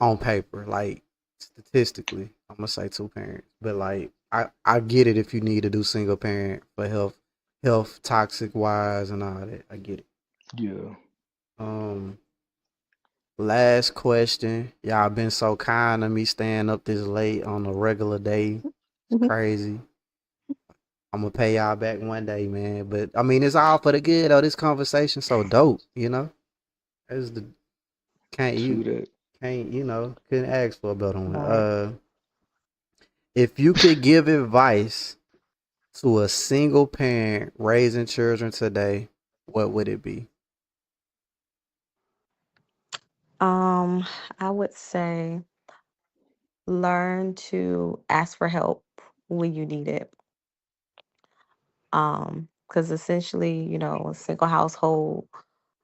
on paper. Like statistically, I'm gonna say two parents. But like I get it if you need to do single parent for health toxic wise and all that. I get it. Yeah. Um last question. Y'all been so kind to me staying up this late on a regular day. It's Mhm. crazy. I'm gonna pay y'all back one day, man. But I mean, it's all for the good. This conversation so dope. It's the can't True you that. can't couldn't ask for a better one. Right. If you could give advice to a single parent raising children today, what would it be? Um, I would say learn to ask for help when you need it. Because essentially, a single household,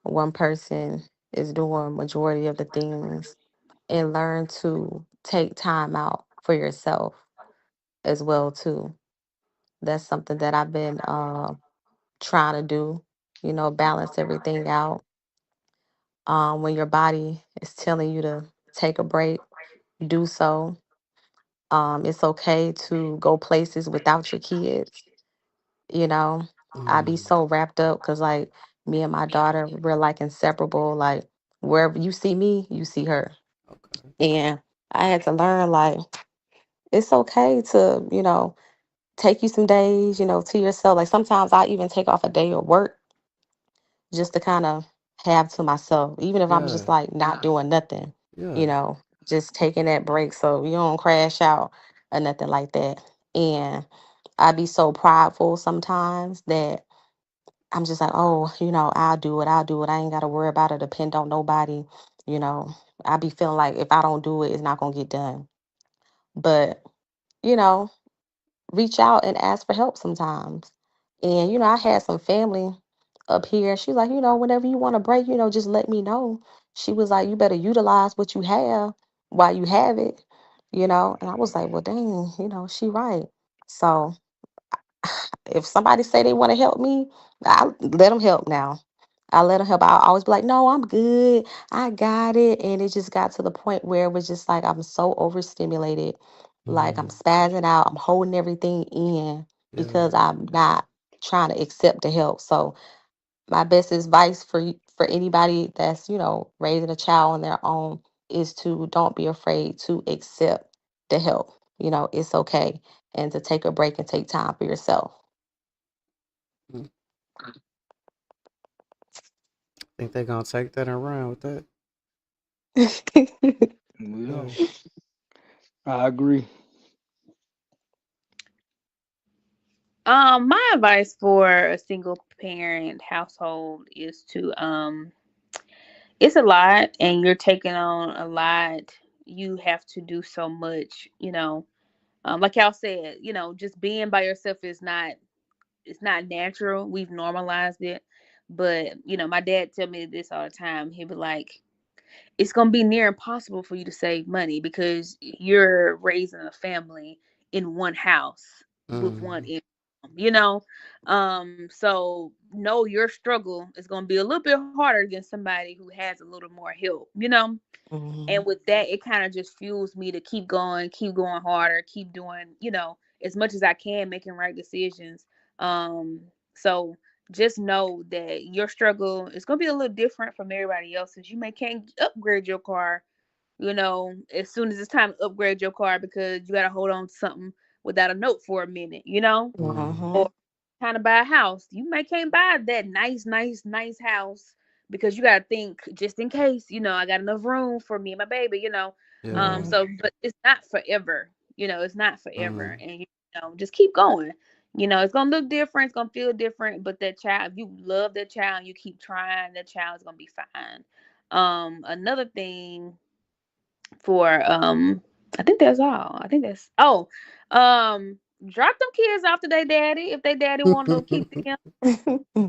one person is doing majority of the things, and learn to take time out for yourself as well too. That's something that I've been trying to do, balance everything out. When your body is telling you to take a break, do so. It's okay to go places without your kids. You know, I be Mm, so wrapped up because, like, me and my daughter, we're like inseparable. Like, wherever you see me, you see her. okay. And I had to learn, like, it's okay to, take you some days, to yourself. Like, sometimes I even take off a day of work just to kind of have to myself, even if I'm Yeah, just like not doing nothing, yeah, you know, just taking that break so you don't crash out or nothing like that. And I be so prideful sometimes that I'm just like, oh, I'll do it. I ain't got to worry about it, depend on nobody. You know, I be feeling like if I don't do it, it's not going to get done. But, you know, reach out and ask for help sometimes. And I had some family up here. She's like, whenever you want a break, just let me know. She was like, you better utilize what you have while you have it. And I was like, well, dang, she right. So if somebody say they want to help me, I let them help now. I let them help. I always be like, no, I'm good. I got it. And it just got to the point where it was just like I'm so overstimulated. Like I'm Mm, spazzing out. I'm holding everything in yeah. because I'm not trying to accept the help. So my best advice for anybody that's, raising a child on their own is to don't be afraid to accept the help. It's okay. And to take a break and take time for yourself. Mm. Think they gonna take that and run with that? Yeah, Yeah. I agree. My advice for a single parent household is to it's a lot and you're taking on a lot. You have to do so much. Like y'all said, just being by yourself is not, it's not natural. We've normalized it. But, my dad tell me this all the time. He'd be like, it's gonna be near impossible for you to save money because you're raising a family in one house with one Mm, income. So know your struggle is gonna be a little bit harder than somebody who has a little more help. Mhm. And with that, it kind of just fuels me to keep going harder, keep doing, as much as I can, making right decisions. So just know that your struggle is gonna be a little different from everybody else's. You may can't upgrade your car, as soon as it's time to upgrade your car because you gotta hold on to something without a note for a minute. mm, Or Mhm. trying to buy a house. You may can't buy that nice house because you got to think just in case, I got enough room for me and my baby. yeah. Right. But it's not forever. It's not forever. Mm, And, just keep going. It's going to look different. It's going to feel different. But that child, if you love that child and you keep trying, that child's going to be fine. Another thing for I think that's all. I think that's drop them kids off to their daddy if they daddy want to keep them.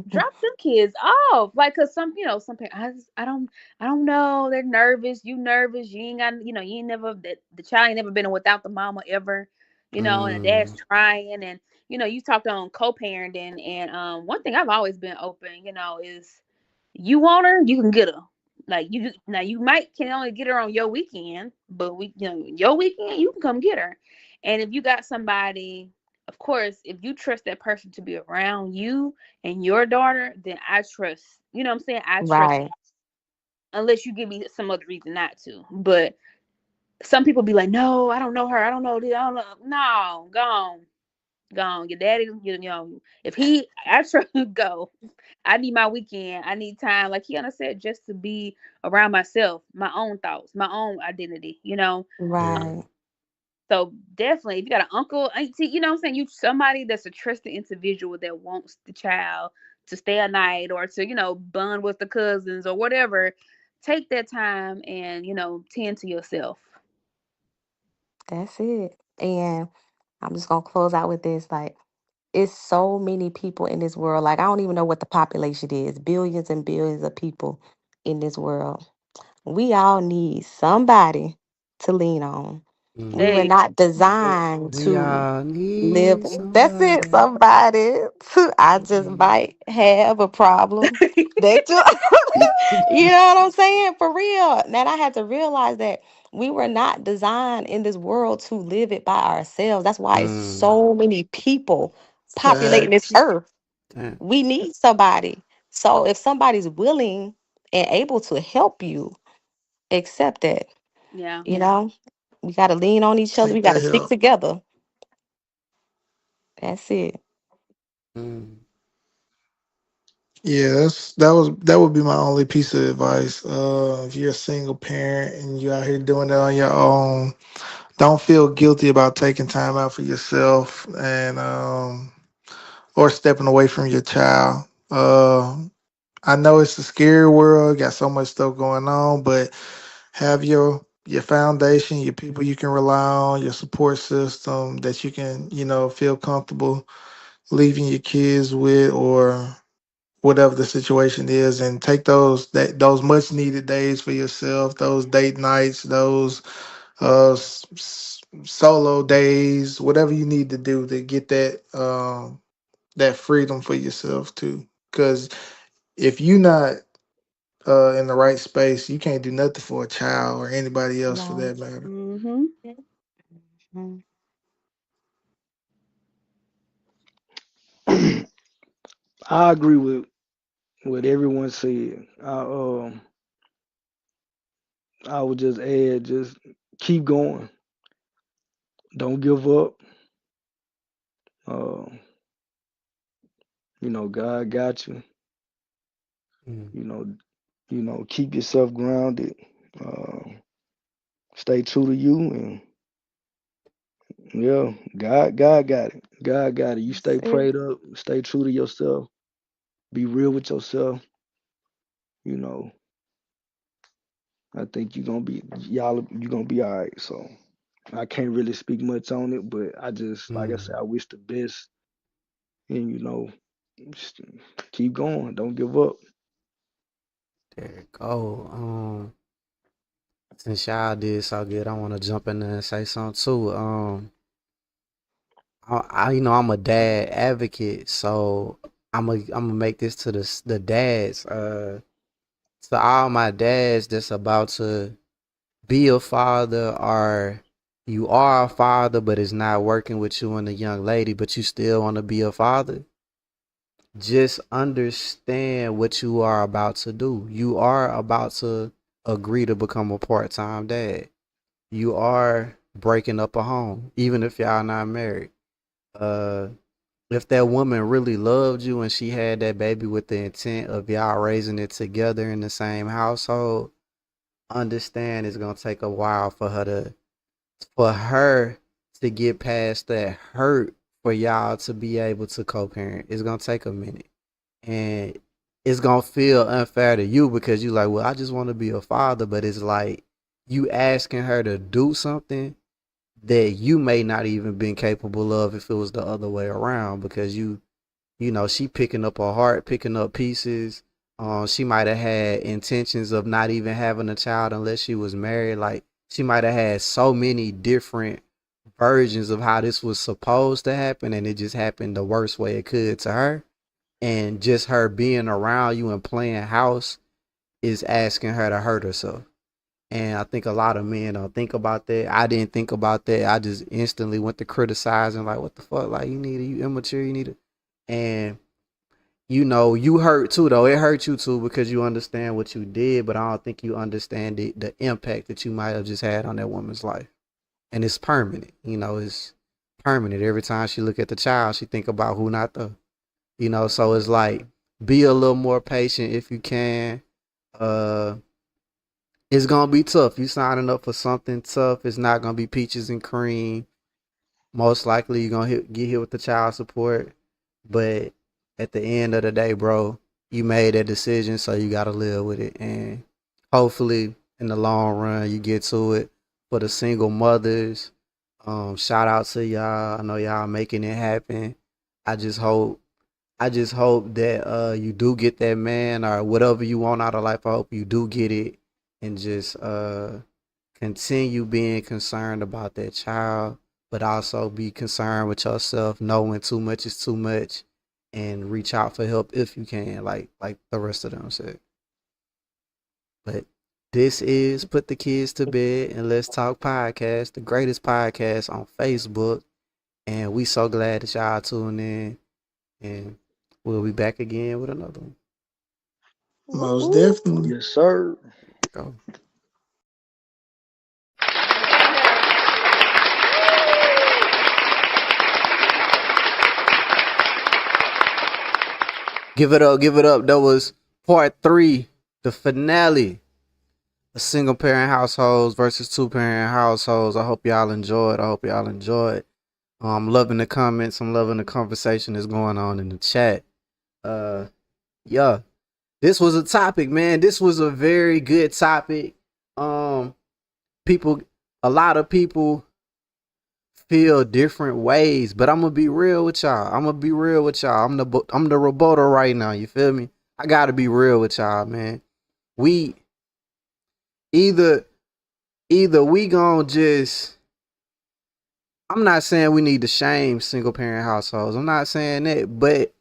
Drop them kids off, like, cause some parents, I don't know, they're nervous. You nervous? You ain't got, you ain't never that the child ain't never been without the mama ever, and the dad's mm, trying, and you talked on co-parenting, and one thing I've always been open, is you want her, you can get her. Like now, you might can only get her on your weekend, but your weekend you can come get her. And if you got somebody, of course, if you trust that person to be around you and your daughter, then I trust. You know what I'm saying? I trust, Right. unless you give me some other reason not to. But some people be like, no, I don't know her. I don't know this. I don't know. No, gone. Your daddy, if he, I trust go. I need my weekend. I need time, like Kiana said, just to be around myself, my own thoughts, my own identity. yeah. Right. So definitely, if you got an uncle, auntie, you know what I'm saying, you somebody that's a trusted individual that wants the child to stay a night or to, bond with the cousins or whatever, take that time and, tend to yourself. That's it. And I'm just gonna close out with this. Like, it's so many people in this world. Like, I don't even know what the population is. Billions and billions of people in this world. We all need somebody to lean on. We Mm. were Hey, not designed We to all live. need That's it, somebody. somebody. I just Mm. might have a problem. That you, you know what I'm saying? For real. Now I had to realize that we were not designed in this world to live it by ourselves. That's why it's Mm. so many people populating this Facts. earth. Damn. We need somebody. So if somebody's willing and able to help you, accept it. yeah. You know, we got to lean on each other. We Take got to that stick help. together. That's it. Mm. Yeah, that would be my only piece of advice. If you're a single parent and you're out here doing it on your own, don't feel guilty about taking time out for yourself and or stepping away from your child. I know it's a scary world, got so much stuff going on, but have your your foundation, your people you can rely on, your support system that you can, feel comfortable leaving your kids with, or whatever the situation is, and take those much needed days for yourself, those date nights, those solo days, whatever you need to do to get that freedom for yourself too. Because if you're not in the right space, you can't do nothing for a child or anybody else for No. that matter. Mm-hmm. Mhm. I agree with what everyone said. I would just add, just keep going. Don't give up. Uh, God got you. Mm. You know, keep yourself grounded. Uh, Stay true to you, and yeah, God got it. God got it. You That's stay it. prayed up. Stay true to yourself. Be real with yourself. You know, I think you're gonna be all right. So I can't really speak much on it, but I just, like I said, Mm. I wish the best, and just keep going. Don't give up. There you go. Since y'all did so good, I want to jump in there and say something too. I'm a dad advocate, so I'm gonna make this to the dads. To all my dads that's about to be a father, or you are a father but it's not working with you and the young lady, but you still want to be a father. Just understand what you are about to do. You are about to agree to become a part-time dad. You are breaking up a home, even if y'all not married. Uh, if that woman really loved you and she had that baby with the intent of y'all raising it together in the same household, understand it's gonna take a while for her to get past that hurt, for y'all to be able to co-parent. It's gonna take a minute, and it's gonna feel unfair to you because you like, well, I just want to be a father, but it's like you asking her to do something that you may not even been capable of if it was the other way around, because she picking up her heart, picking up pieces. She might have had intentions of not even having a child unless she was married. Like, she might have had so many different versions of how this was supposed to happen, and it just happened the worst way it could to her. And just her being around you and playing house is asking her to hurt herself. And I think a lot of men don't think about that. I didn't think about that. I just instantly went to criticizing, like, what the fuck? Like, you immature, you need it. And you hurt too, though. It hurt you too because you understand what you did, but I don't think you understand the impact that you might have just had on that woman's life. And it's permanent. It's permanent. Every time she look at the child, she think about who not the. So it's like, be a little more patient if you can. Uh, it's gonna be tough. You signing up for something tough. It's not gonna be peaches and cream. Most likely you're gonna get hit with the child support. But at the end of the day, bro, you made that decision, so you gotta live with it. And hopefully in the long run you get to it. For the single mothers, shout out to y'all. I know y'all making it happen. I just hope that you do get that man or whatever you want out of life. I hope you do get it, and just continue being concerned about that child, but also be concerned with yourself, knowing too much is too much, and reach out for help if you can, like the rest of them said. But this is Put the Kids to Bed and Let's Talk podcast, the greatest podcast on Facebook. And we so glad that y'all tuned in. And we'll be back again with another one. Most Woo-hoo. definitely. Yes, sir. Go. Give it up, give it up. That was part 3, the finale. The single parent households versus 2-parent households. I hope y'all enjoyed. I'm loving the comments. I'm loving the conversation that's going on in the chat. Yeah. This was a topic, man. This was a very good topic. a lot of people feel different ways, but I'm gonna be real with y'all. I'm the Roboto right now. You feel me? I gotta be real with y'all, man. We either we gonna just. I'm not saying we need to shame single parent households. I'm not saying that, but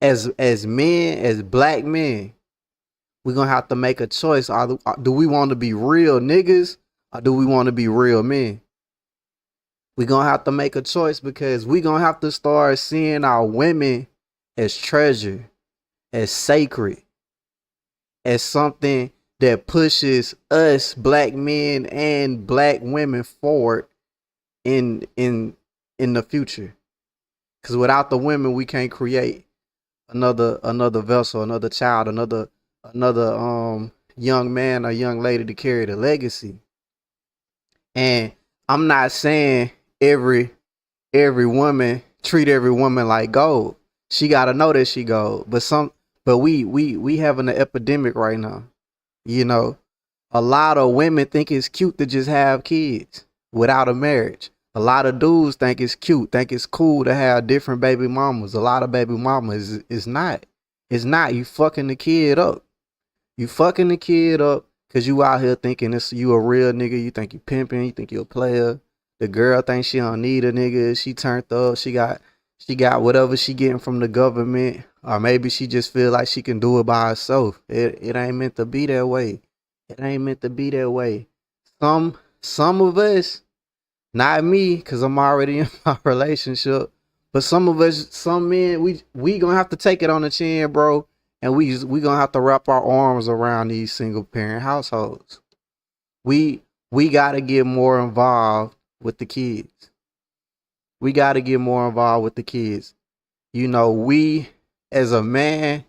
as men, as black men, we're gonna have to make a choice. Do we want to be real niggas or do we want to be real men? We're gonna have to make a choice because we're gonna have to start seeing our women as treasure, as sacred, as something that pushes us black men and black women forward in the future. Because without the women, we can't create another vessel, another child, another young man or young lady to carry the legacy. And I'm not saying every woman treat every woman like gold. She gotta know that she gold. But we having an epidemic right now. You know, a lot of women think it's cute to just have kids without a marriage. A lot of dudes think it's cute, think it's cool to have different baby mamas. A lot of baby mamas is not. It's not. You fucking the kid up. You fucking the kid up because you out here thinking you a real nigga. You think you pimping. You think you a player. The girl thinks she don't need a nigga. She turned up. She got whatever she getting from the government. Or maybe she just feel like she can do it by herself. It ain't meant to be that way. It ain't meant to be that way. Some of us, not me, because I'm already in my relationship, but some of us, some men, we gonna have to take it on the chin, bro. And we gonna have to wrap our arms around these single parent households. We gotta get more involved with the kids. We gotta get more involved with the kids. You know, we as a man,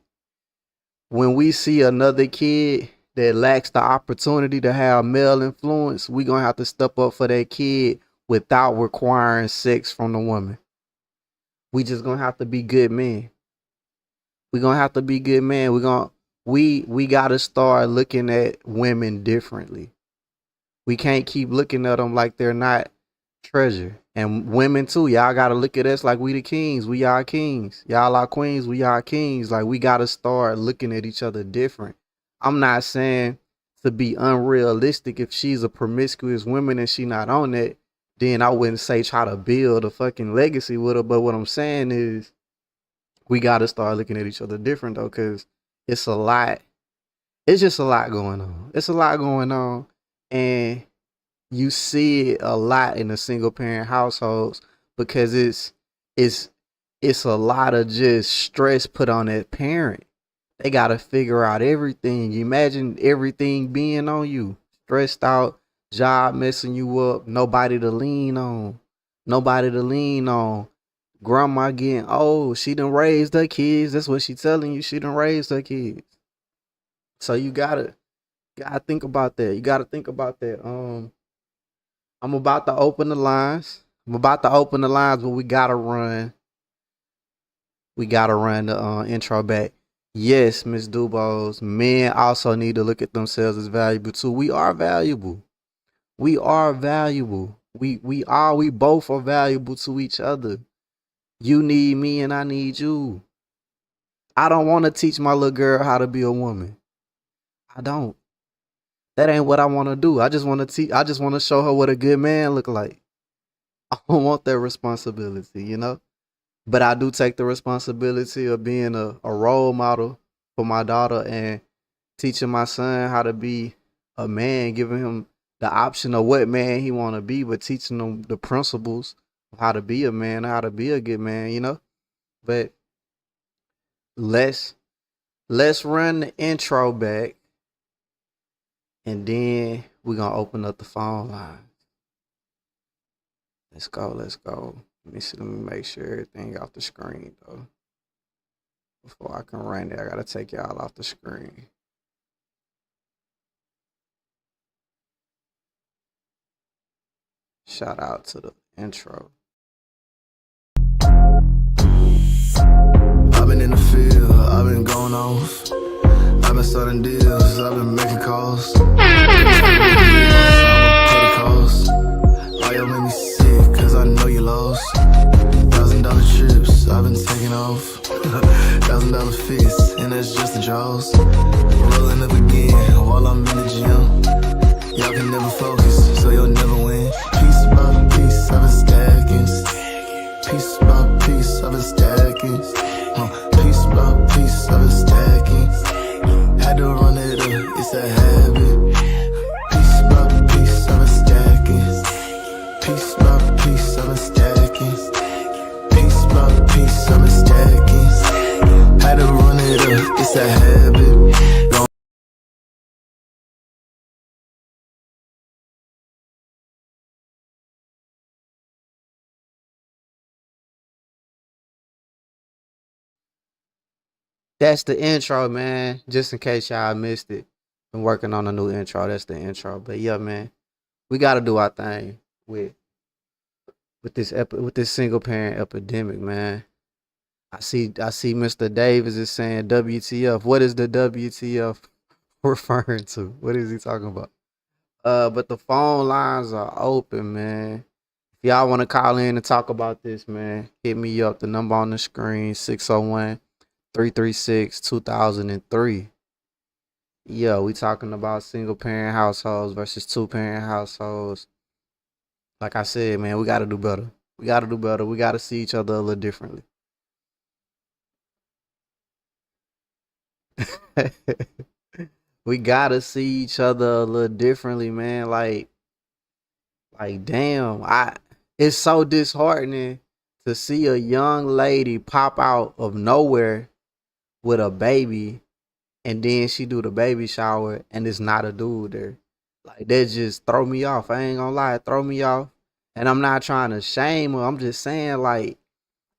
when we see another kid that lacks the opportunity to have male influence, we gonna have to step up for that kid without requiring sex from the woman. We just gonna have to be good men. We gonna have to be good men. We gotta start looking at women differently. We can't keep looking at them like they're not treasure. And women too, y'all gotta look at us like we the kings. We y'all kings. Y'all are queens. We y'all kings. Like we gotta start looking at each other different. I'm not saying to be unrealistic. If she's a promiscuous woman and she not on it, then I wouldn't say try to build a fucking legacy with her. But what I'm saying is we gotta start looking at each other different though, because it's a lot. It's just a lot going on. It's a lot going on. And you see it a lot in the single parent households because it's a lot of just stress put on that parent. They gotta figure out everything. You imagine everything being on you, stressed out, job messing you up, nobody to lean on. Grandma getting old, she done raised her kids. That's what she telling you. She done raised her kids. So you gotta think about that. You gotta think about that. I'm about to open the lines. But we gotta run. We gotta run the intro back. Yes, Miss Dubose, men also need to look at themselves as valuable too. We are valuable. We both are valuable to each other. You need me and I need you. I don't want to teach my little girl how to be a woman. I don't. That ain't what I want to do. I just want to show her what a good man look like. I don't want that responsibility, you know? But I do take the responsibility of being a role model for my daughter and teaching my son how to be a man, giving him the option of what man he want to be, but teaching him the principles of how to be a man, how to be a good man, you know? But let's run the intro back. And then we're going to open up the phone line. Let's go. Let me make sure everything off the screen, though. Before I can run it, I got to take y'all off the screen. Shout out to the intro. I've been in the field, I've been going off. I've been starting deals, I've been making calls. I'm a fits, and that's just the draws. Rolling up again while I'm in the gym. Y'all can never focus, so you'll never win. Piece by piece, I've been stacking. Piece by piece, I've been stacking. Piece by piece, I've been stacking. Had to run it up, it's a habit. Piece by piece, I've been stacking. Piece by piece, I've been stacking. Piece by piece, I've been stacking. Had to run it up, it's a habit. Don't That's the intro, man. Just in case y'all missed it. Been working on a new intro. That's the intro. But yeah, man, we gotta do our thing with this single parent epidemic, man. I see Mr. Davis is saying WTF. What is the WTF referring to? What is he talking about? But the phone lines are open, man. If y'all want to call in and talk about this, man, hit me up. The number on the screen, 601-336-2003. Yeah, we talking about single parent households versus two parent households. Like I said, man, we got to do better. We got to do better. We got to see each other a little differently. We got to see each other a little differently, man. Like damn, it's so disheartening to see a young lady pop out of nowhere with a baby, and then she do the baby shower and it's not a dude there. Like, that just throw me off. I ain't gonna lie, it throw me off. And I'm not trying to shame her. I'm just saying, like,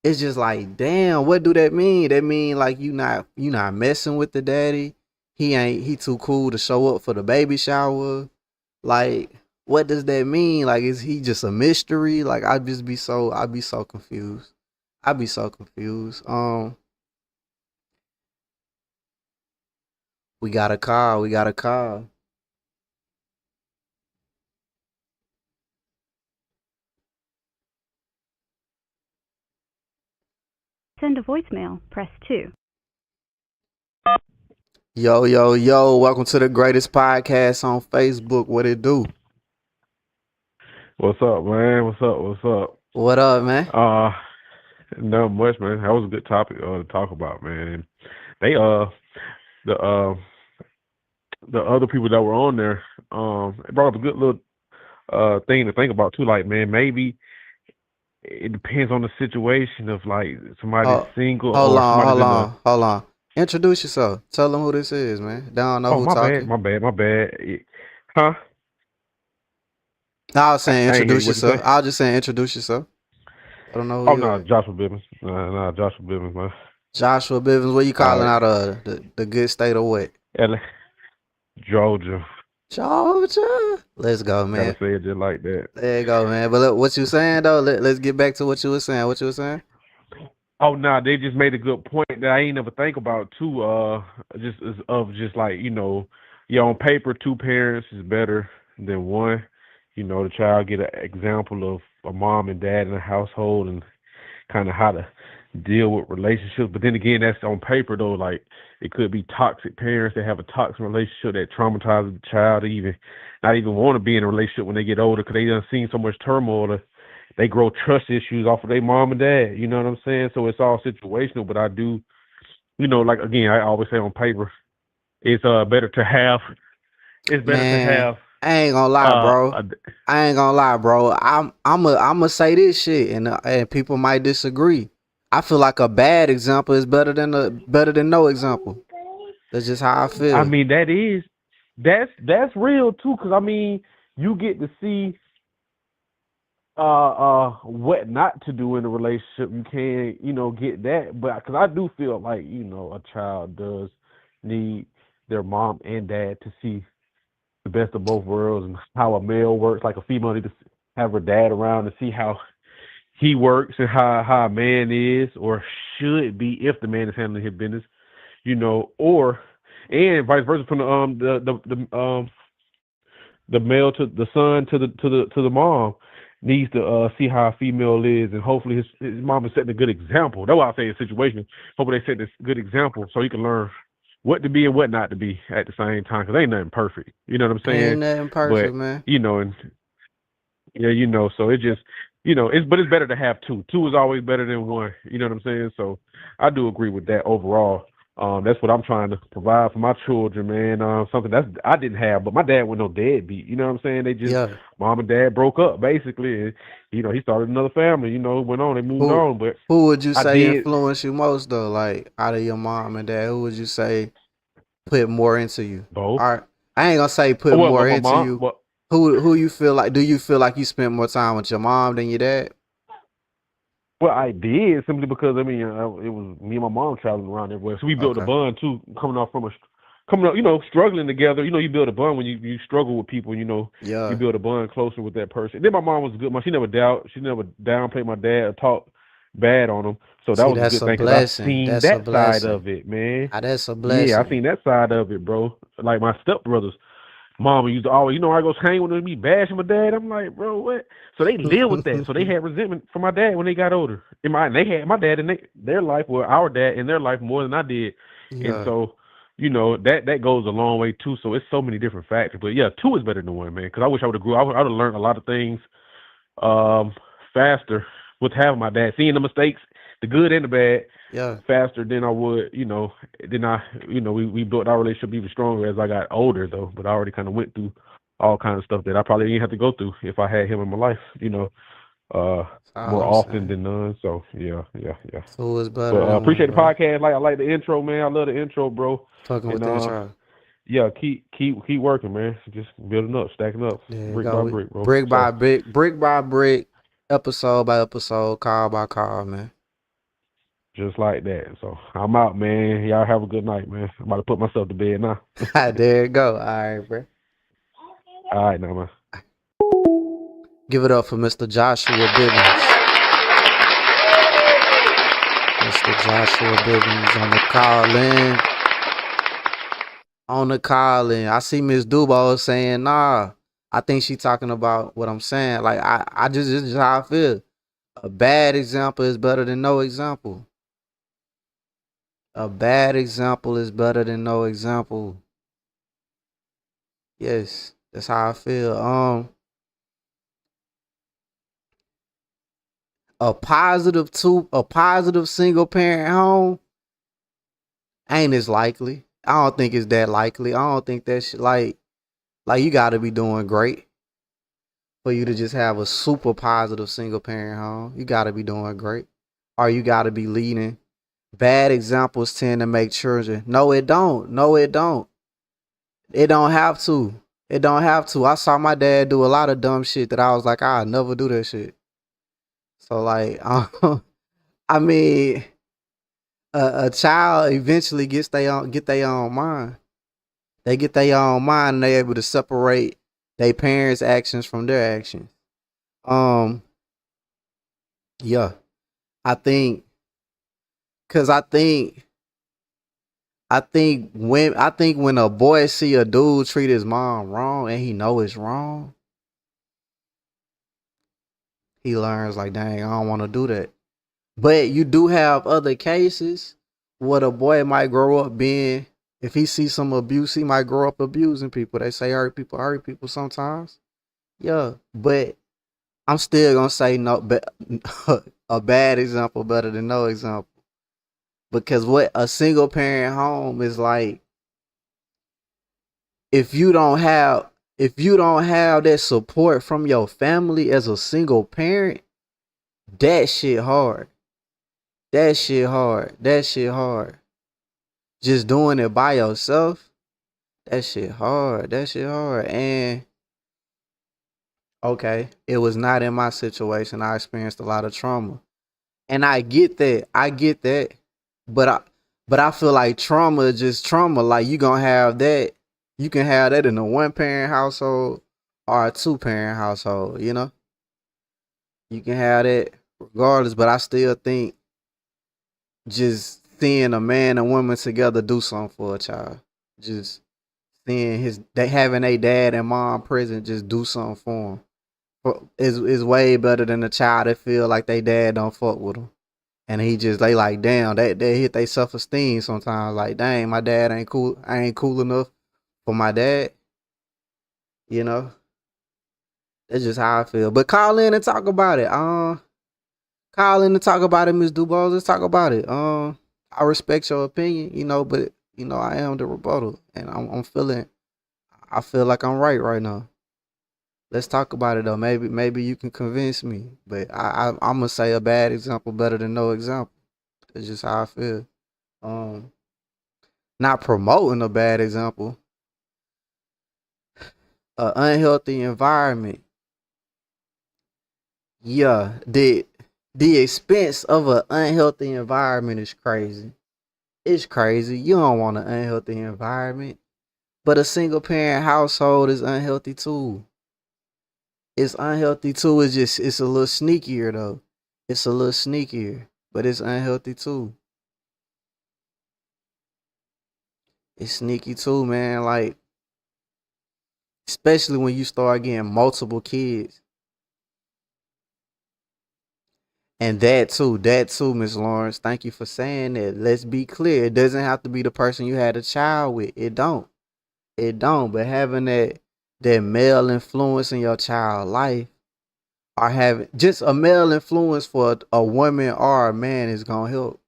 it's just like, damn, what do that mean? That mean like you not messing with the daddy. He too cool to show up for the baby shower. Like, what does that mean? Like, is he just a mystery? Like, I'd be so confused. I'd be so confused. We got a call. Send a voicemail, press 2. Yo, welcome to the greatest podcast on Facebook. What it do? What's up, man? What's up? What up, man? Not much, man. That was a good topic to talk about, man. They the other people that were on there, it brought up a good little thing to think about too. Like, man, maybe it depends on the situation of like somebody's single or somebody's Hold on. Introduce yourself. Tell them who this is, man. They don't know who talking. My bad. Huh? I was saying introduce yourself. I was just saying introduce yourself. I don't know who you are. Joshua Bivens. Nah, Joshua Bivens, man. Joshua Bivens, what you calling out of the good state of what? Georgia. Let's go, man. Gotta say it just like that. There you go, man. But look, what you saying though? Let's get back to what you were saying. What you were saying? Oh, no, they just made a good point that I ain't never think about too. Just like, you know, on paper, two parents is better than one. You know, the child get an example of a mom and dad in a household and kind of how to deal with relationships. But then again, that's on paper though. Like, it could be toxic parents that have a toxic relationship that traumatizes the child to not even want to be in a relationship when they get older because they done seen so much turmoil. They grow trust issues off of their mom and dad. You know what I'm saying? So it's all situational. But I do, you know, like, again, I always say on paper, it's better to have. It's better to have. I ain't gonna lie, bro. I'm gonna say this shit, and people might disagree. I feel like a bad example is better than no example. That's just how I feel. I mean, that's real too, because I mean, you get to see what not to do in a relationship. You can, you know, get that, but because I do feel like, you know, a child does need their mom and dad to see the best of both worlds and how a male works. Like, a female needs to have her dad around to see how he works and how a man is or should be if the man is handling his business, you know, and vice versa from the male to the son to the mom. needs to see how a female is, and hopefully his mom is setting a good example. That's why I say a situation. Hopefully they set this good example so he can learn what to be and what not to be at the same time. Because ain't nothing perfect. You know what I'm saying? Ain't nothing perfect, But man. and yeah, so it just it's better to have two. Two is always better than one. You know what I'm saying? So I do agree with that overall. That's what I'm trying to provide for my children, man. Something that I didn't have, but my dad was no deadbeat. You know what I'm saying? They just mom and dad broke up basically, and he started another family. Went on, they moved on. But who would you I say did influenced you most though? Like out of your mom and dad, who would you say put more into you? both. All right, I ain't gonna say put Well, more my into mom. you. Well, Who you feel like? Do you feel like you spent more time with your mom than your dad? Well, I did simply because it was me and my mom traveling around everywhere, so we built a Okay. bond too. Coming up, struggling together. You build a bond when you struggle with people. You Yeah. build a bond closer with that person. Then my mom was a good. She never downplayed my dad or talked bad on him. So that See, was a that's good a thing because I blessing. seen That's a that side blessing. of it, man. That's a Yeah, I blessing. seen that side of it, bro. Like my stepbrothers. Mama used to always, I go hang with them, me bashing my dad. I'm like, bro, what? So they live with that. So they had resentment for my dad when they got older. And they had my dad in their life, or our dad in their life more than I did. And Yeah. so, that goes a long way too. So it's so many different factors. But yeah, two is better than one, man. Because I wish I would have grew. I would have learned a lot of things faster with having my dad, seeing the mistakes, the good and the bad. Yeah. Faster than I would, we built our relationship even stronger as I got older, though. But I already kind of went through all kinds of stuff that I probably didn't have to go through if I had him in my life, more often than none. So yeah. Who is better But than appreciate the one, bro? podcast. I like the intro, man. I love the intro, bro. Fucking with the intro. Yeah, keep working, man. Just building up, stacking up, brick by brick, bro. Brick by brick, episode by episode, call by call, man. Just like that. So I'm out, man. Y'all have a good night, man. I'm about to put myself to bed now. There you go. All right, bro. All right, now, man. Give it up for Mr. Joshua Bivens. Mr. Joshua Bivens on the call in. I see Miss Dubo saying, nah. I think she talking about what I'm saying. Like, I just, this is how I feel. A bad example is better than no example. A bad example is better than no example. Yes, that's how I feel. A positive single parent home ain't as likely. I don't think it's that likely. I don't think that shit like you gotta be doing great for you to just have a super positive single parent home. You gotta be doing great. Or you gotta be leading. Bad examples tend to make children. No, it don't. It don't have to. It don't have to. I saw my dad do a lot of dumb shit that I was like, I'll never do that shit. So like, I mean, a child eventually get their own mind. They get their own mind and they able to separate their parents' actions from their actions. Yeah. I think when a boy see a dude treat his mom wrong and he know it's wrong, he learns like, dang, I don't want to do that. But you do have other cases where a boy might grow up being, if he sees some abuse, he might grow up abusing people. They say hurt people sometimes. Yeah, but I'm still gonna say no. But a bad example better than no example. Because what a single parent home is like, if you don't have that support from your family as a single parent, that shit hard. That shit hard. Just doing it by yourself, that shit hard. And okay, it was not in my situation. I experienced a lot of trauma. And I get that. But I feel like trauma is just trauma. Like you can have that in a 1-parent household or a 2-parent household, you know? You can have that regardless, but I still think just seeing a man and woman together do something for a child. Just seeing having a dad and mom present just do something for him. is way better than a child that feel like they dad don't fuck with them. And they like, damn, they hit their self-esteem sometimes. Like, dang, my dad ain't cool. I ain't cool enough for my dad. You know, that's just how I feel. But call in and talk about it. Call in and talk about it, Miss Dubose. Let's talk about it. I respect your opinion, but I am the rebuttal, and I feel like I'm right now. Let's talk about it though. Maybe you can convince me. But I'm gonna say a bad example better than no example. That's just how I feel. Not promoting a bad example. An unhealthy environment. Yeah, the expense of an unhealthy environment is crazy. It's crazy. You don't want an unhealthy environment. But a single parent household is unhealthy too. It's unhealthy too. It's a little sneakier though. It's a little sneakier, but it's unhealthy too. It's sneaky too, man. Like, especially when you start getting multiple kids. And that too, Miss Lawrence. Thank you for saying that. Let's be clear. It doesn't have to be the person you had a child with. It don't. But having that male influence in your child life, or having just a male influence for a woman or a man is gonna help.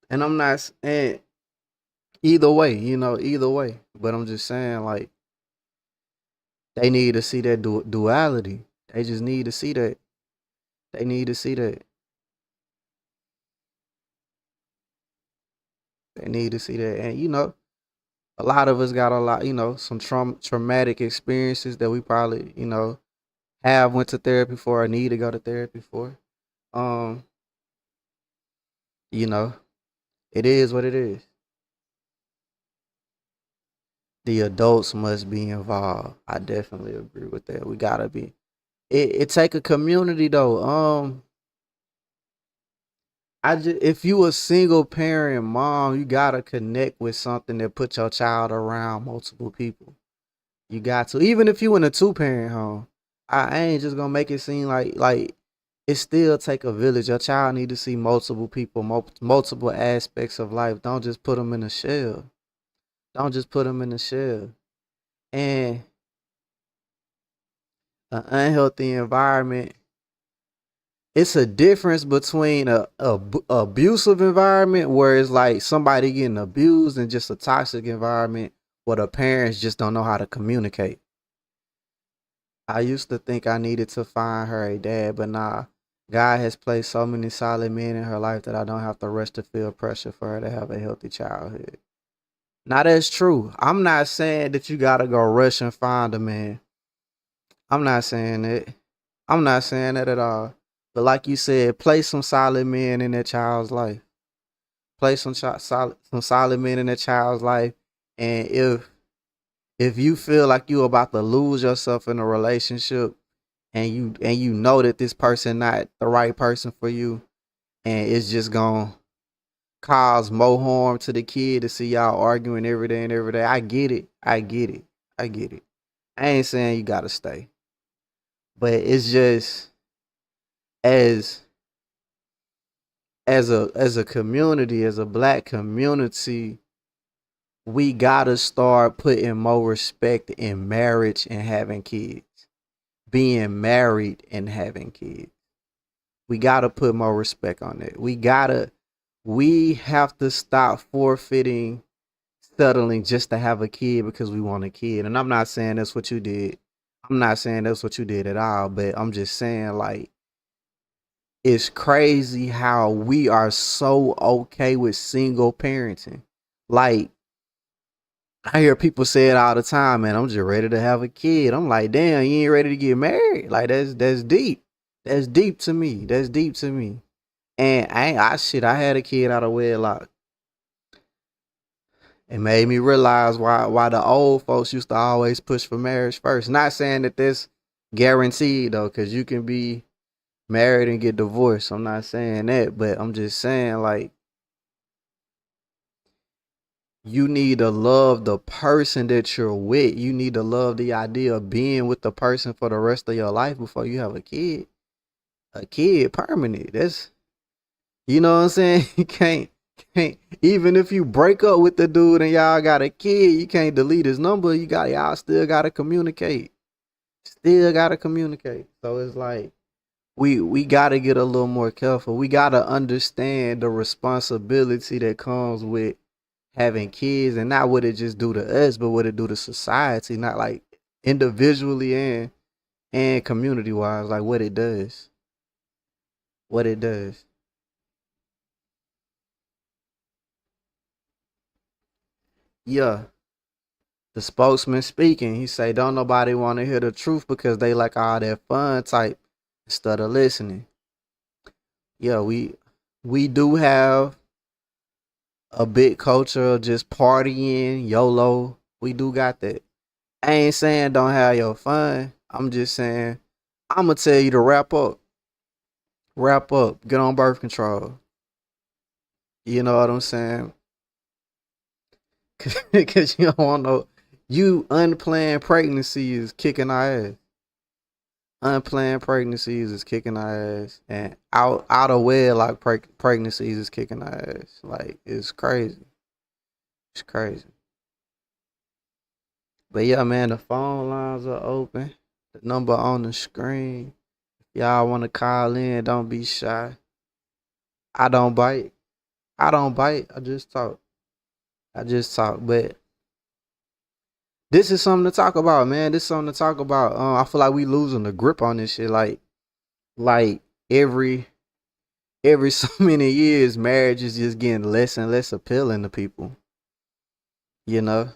And I'm not saying either way, either way. But I'm just saying, like, they need to see that duality. They just need to see that. They need to see that. They need to see that. And a lot of us got a lot, some traumatic experiences that we probably, have went to therapy for or need to go to therapy for. Um, you know, it is what it is. The adults must be involved. I definitely agree with that. We gotta be. It take a community though. If you a single parent mom, you gotta connect with something that put your child around multiple people. You got to, even if you in a 2-parent home. I ain't just gonna make it seem like it still take a village. Your child need to see multiple people, multiple aspects of life. Don't just put them in a shell. Don't just put them in a shell. And an unhealthy environment. It's a difference between a abusive environment where it's like somebody getting abused and just a toxic environment where the parents just don't know how to communicate. I used to think I needed to find her a dad, but nah. God has placed so many solid men in her life that I don't have to rush to feel pressure for her to have a healthy childhood. Now that's true. I'm not saying that you gotta go rush and find a man. I'm not saying that. I'm not saying that at all. But like you said, place some solid men in that child's life. Place some solid men in that child's life. And if you feel like you about to lose yourself in a relationship, and you know that this person not the right person for you, and it's just gonna cause more harm to the kid to see y'all arguing every day and every day. I get it. I ain't saying you gotta stay. But it's just as a community, as a black community, we gotta start putting more respect in marriage and having kids. Being married and having kids. We gotta put more respect on it. We have to stop forfeiting settling just to have a kid because we want a kid. And I'm not saying that's what you did. I'm not saying that's what you did at all, but I'm just saying, like, it's crazy how we are so okay with single parenting. Like, I hear people say it all the time, man, I'm just ready to have a kid. I'm like, damn, you ain't ready to get married? Like, that's deep. That's deep to me. That's deep to me. And I had a kid out of wedlock. It made me realize why the old folks used to always push for marriage first. Not saying that this guaranteed though, because you can be married and get divorced. I'm not saying that, but I'm just saying, like, You need to love the person that you're with. You need to love the idea of being with the person for the rest of your life before you have a kid. A kid permanent. That's, you know what I'm saying? You can't even if you break up with the dude and y'all got a kid, you can't delete his number. Y'all still gotta communicate. Still gotta communicate. So it's like we gotta get a little more careful. We gotta understand the responsibility that comes with having kids, and not what it just do to us, but what it do to society, not like individually and community wise, like what it does. What it does. Yeah. The spokesman speaking, he say don't nobody want to hear the truth because they like all that fun type instead of listening. Yeah, we do have a big culture of just partying, YOLO. We do got that. I ain't saying don't have your fun. I'm just saying I'ma tell you to wrap up. Wrap up. Get on birth control. You know what I'm saying? Cause you don't want no, you unplanned pregnancy is kicking our ass. Unplanned pregnancies is kicking our ass, and out of wedlock pregnancies is kicking our ass. Like, it's crazy. It's crazy. But yeah, man, the phone lines are open. The number on the screen. Y'all want to call in? Don't be shy. I don't bite. I don't bite. I just talk. But this is something to talk about, man. This is something to talk about. I feel like we losing the grip on this shit. Like every so many years, marriage is just getting less and less appealing to people. You know?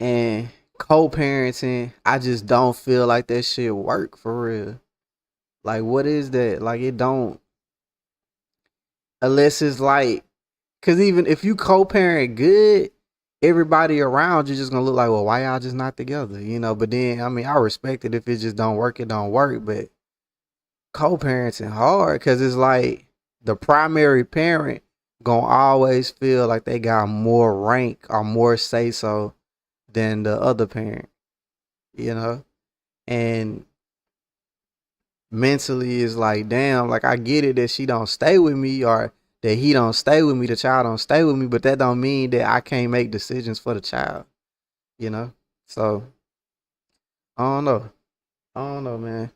And co-parenting, I just don't feel like that shit work for real. Like, what is that? Like, it don't. Unless it's like, because even if you co-parent good, everybody around you just gonna look like, well, why y'all just not together? You know, but then, I mean, I respect it. If it just don't work, it don't work. But co-parenting hard because it's like the primary parent gonna always feel like they got more rank or more say so than the other parent, you know? And mentally it's like, damn, like I get it that she don't stay with me or that he don't stay with me, the child don't stay with me, but that don't mean that I can't make decisions for the child, you know? So I don't know, man.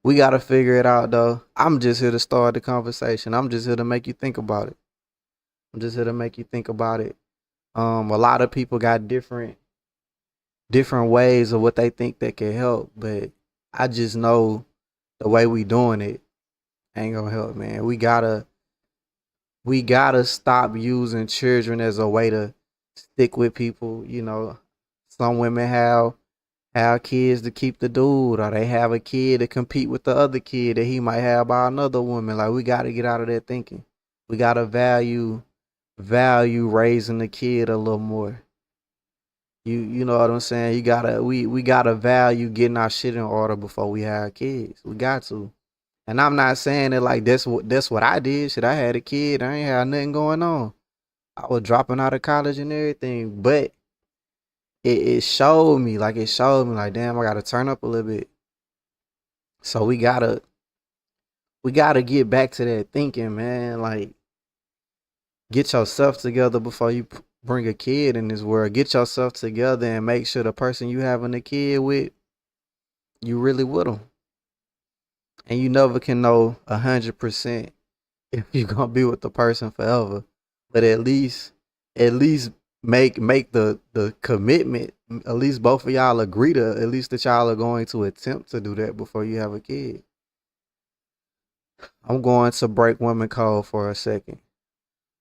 We gotta figure it out though. I'm just here to start the conversation. I'm just here to make you think about it. A lot of people got different ways of what they think that can help, but I just know the way we doing it ain't gonna help, man. We gotta stop using children as a way to stick with people. You know, some women have kids to keep the dude, or they have a kid to compete with the other kid that he might have by another woman. Like, we gotta get out of that thinking. We gotta value raising the kid a little more. You know what I'm saying? We gotta value getting our shit in order before we have kids. We got to. And I'm not saying it like that's what I did. Shit, I had a kid. I ain't had nothing going on. I was dropping out of college and everything. But it showed me like, damn, I gotta turn up a little bit. So we gotta get back to that thinking, man. Like, get yourself together before you bring a kid in this world. Get yourself together and make sure the person you having a kid with, you really with them. And you never can know 100% if you're gonna be with the person forever. But at least make the commitment. At least both of y'all agree to, at least that y'all are going to attempt to do that before you have a kid. I'm going to break women code for a second.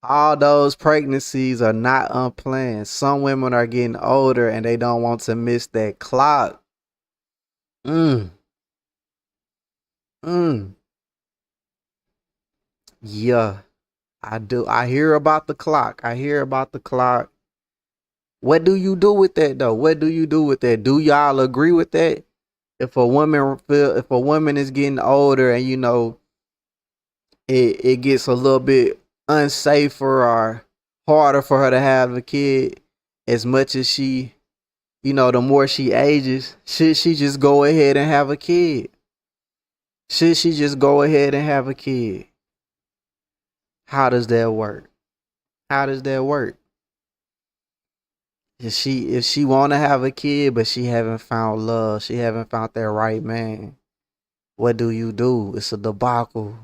All those pregnancies are not unplanned. Some women are getting older and they don't want to miss that clock. Yeah, I do. I hear about the clock. What do you do with that though? Do y'all agree with that? If a woman is getting older and you know it gets a little bit unsafer or harder for her to have a kid as much as she, the more she ages. Should she just go ahead and have a kid? Should she just go ahead and have a kid? How does that work? How does that work? If she want to have a kid, but she haven't found love, she haven't found that right man, what do you do? It's a debacle.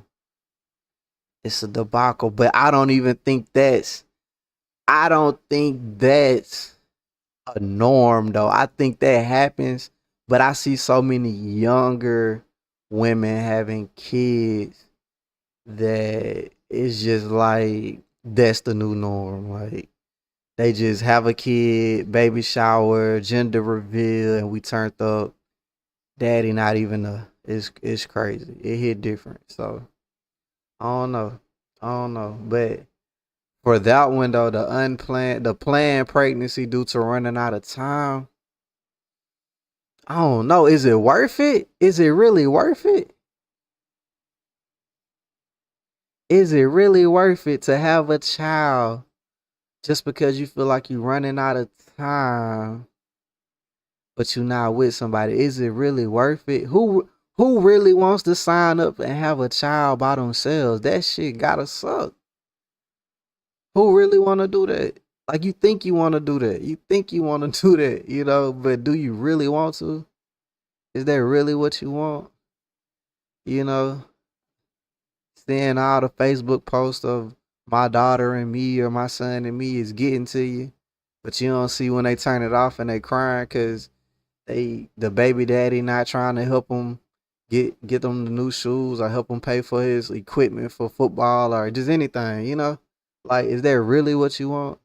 It's a debacle. But I don't think that's a norm though. I think that happens, but I see so many younger women having kids that it's just like that's the new norm. Like they just have a kid, baby shower, gender reveal, and we turned up. Daddy not even it's crazy. It hit different. So I don't know. But for that one though, the planned pregnancy due to running out of time. I don't know. Is it worth it? Is it really worth it? Is it really worth it to have a child just because you feel like you're running out of time, but you're not with somebody? Is it really worth it? Who really wants to sign up and have a child by themselves? That shit gotta suck. Who really want to do that? Like you think you want to do that. You think you want to do that, but do you really want to? Is that really what you want? You know, seeing all the Facebook posts of my daughter and me or my son and me is getting to you, but you don't see when they turn it off and they crying because the baby daddy not trying to help them get them the new shoes or help him pay for his equipment for football or just anything. Like, is that really what you want?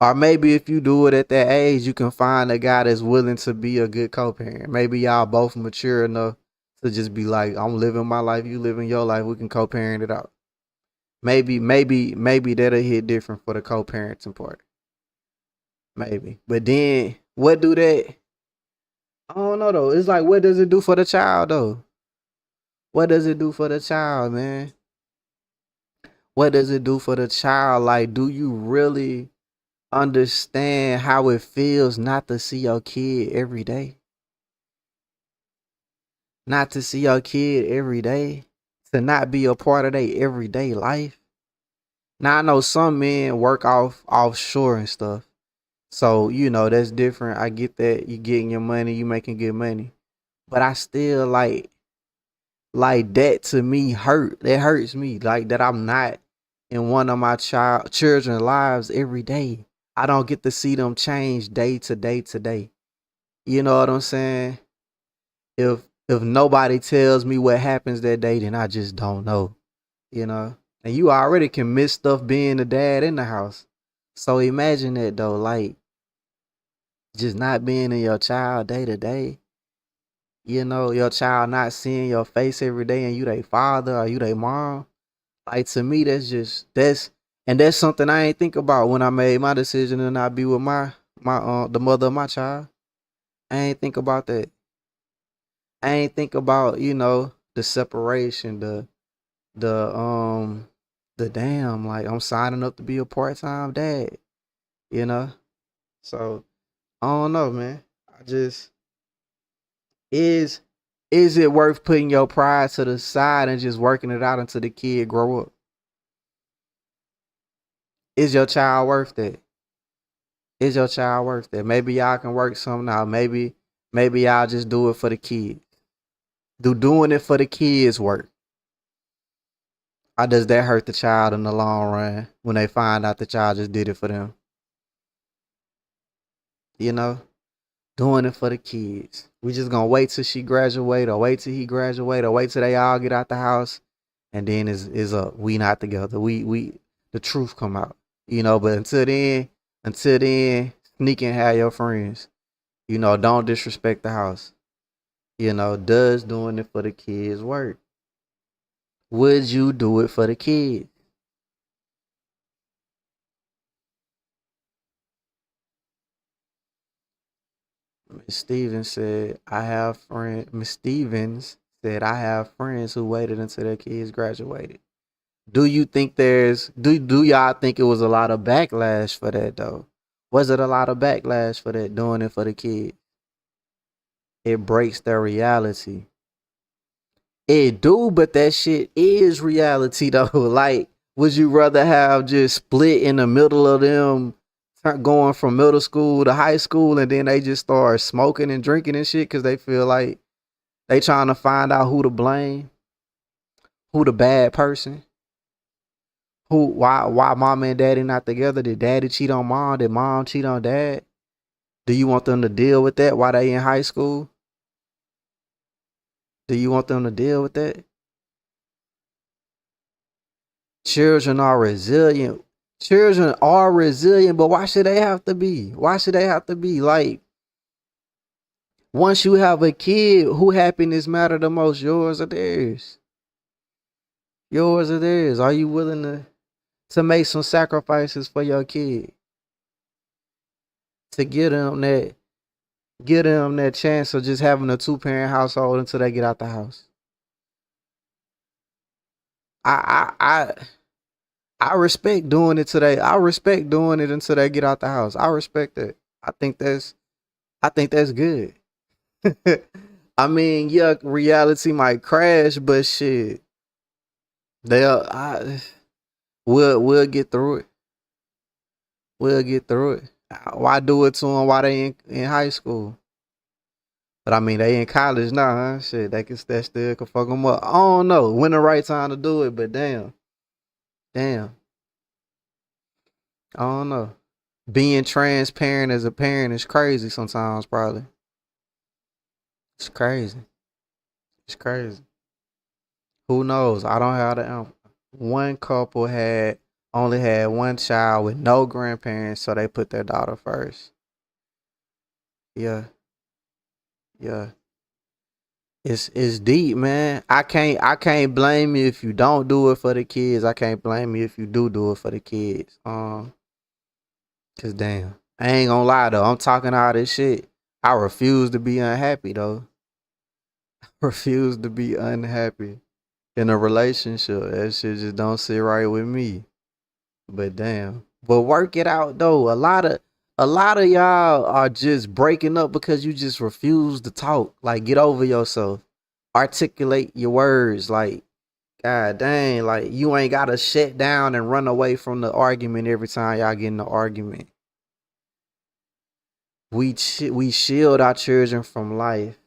Or maybe if you do it at that age, you can find a guy that's willing to be a good co-parent. Maybe y'all both mature enough to just be like, I'm living my life, you living your life. We can co-parent it out. Maybe that'll hit different for the co-parenting part. Maybe. But then what do that? I don't know though. It's like, what does it do for the child though? What does it do for the child, man? What does it do for the child? Like, do you really understand how it feels not to see your kid every day? Not to see your kid every day? To not be a part of their everyday life? Now I know some men work offshore and stuff. So, that's different. I get that. You getting your money, you making good money. But I still like that to me hurt. That hurts me. Like that I'm not in one of my children's lives every day. I don't get to see them change day to day to day. You know what I'm saying? If nobody tells me what happens that day, then I just don't know. And you already can miss stuff being the dad in the house. So imagine that though, like just not being in your child day to day. Your child not seeing your face every day and you their father or you their mom. Like to me, that's something I ain't think about when I made my decision to not be with the mother of my child. I ain't think about that. I ain't think about, the separation, the damn, like I'm signing up to be a part-time dad, you know? So I don't know, man. I just is it worth putting your pride to the side and just working it out until the kid grow up? Is your child worth that? Is your child worth that? Maybe y'all can work something out. Maybe y'all just do it for the kids. Do doing it for the kids work? Or does that hurt the child in the long run when they find out the child just did it for them? Doing it for the kids. We just gonna wait till she graduate or wait till he graduate or wait till they all get out the house and then is up. We not together. We the truth come out. But until then, sneak and have your friends. Don't disrespect the house. Does doing it for the kids work? Would you do it for the kids? Miss Stevens said, Miss Stevens said, I have friends who waited until their kids graduated. Do you think do y'all think it was a lot of backlash for that though? Was it a lot of backlash for that, doing it for the kid? It breaks their reality. It do, but that shit is reality though. Like, would you rather have just split in the middle of them going from middle school to high school, and then they just start smoking and drinking and shit because they feel like they trying to find out who to blame, who the bad person, why mom and daddy not together? Did daddy cheat on mom? Did mom cheat on dad? Do you want them to deal with that while they in high school? Do you want them to deal with that? Children are resilient. Children are resilient, but why should they have to be? Why should they have to be? Like, once you have a kid, who happiness matter the most, yours or theirs? Yours or theirs? Are you willing to make some sacrifices for your kid? To get them that chance of just having a 2-parent household until they get out the house. I respect doing it today. I respect doing it until they get out the house. I respect that. I think that's good. I mean, yeah, reality might crash, but shit, we'll get through it. We'll get through it. Why do it to them while they in high school? But I mean, they in college now, huh? Shit, that still can fuck them up. I don't know when the right time to do it, but damn. I don't know. Being transparent as a parent is crazy sometimes, probably. It's crazy. It's crazy. Who knows? I don't have the answer. One couple only had one child with no grandparents, so they put their daughter first. Yeah. It's deep, man. I can't blame you if you don't do it for the kids. I can't blame you if you do it for the kids. Cause damn, I ain't gonna lie though. I'm talking all this shit. I refuse to be unhappy though. I refuse to be unhappy in a relationship. That shit just don't sit right with me. But damn. But work it out though. A lot of y'all are just breaking up because you just refuse to talk. Like, get over yourself. Articulate your words. Like, god dang, like you ain't gotta shut down and run away from the argument every time y'all get in the argument. We shield our children from life.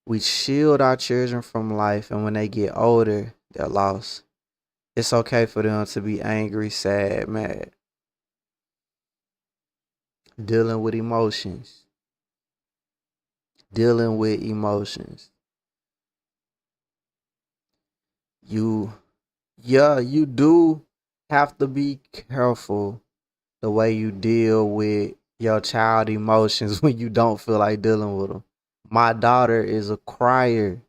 We shield our children from life, and when they get older, they're lost. It's okay for them to be angry, sad, mad. Dealing with emotions. You do have to be careful the way you deal with your child emotions when you don't feel like dealing with them. My daughter is a crier.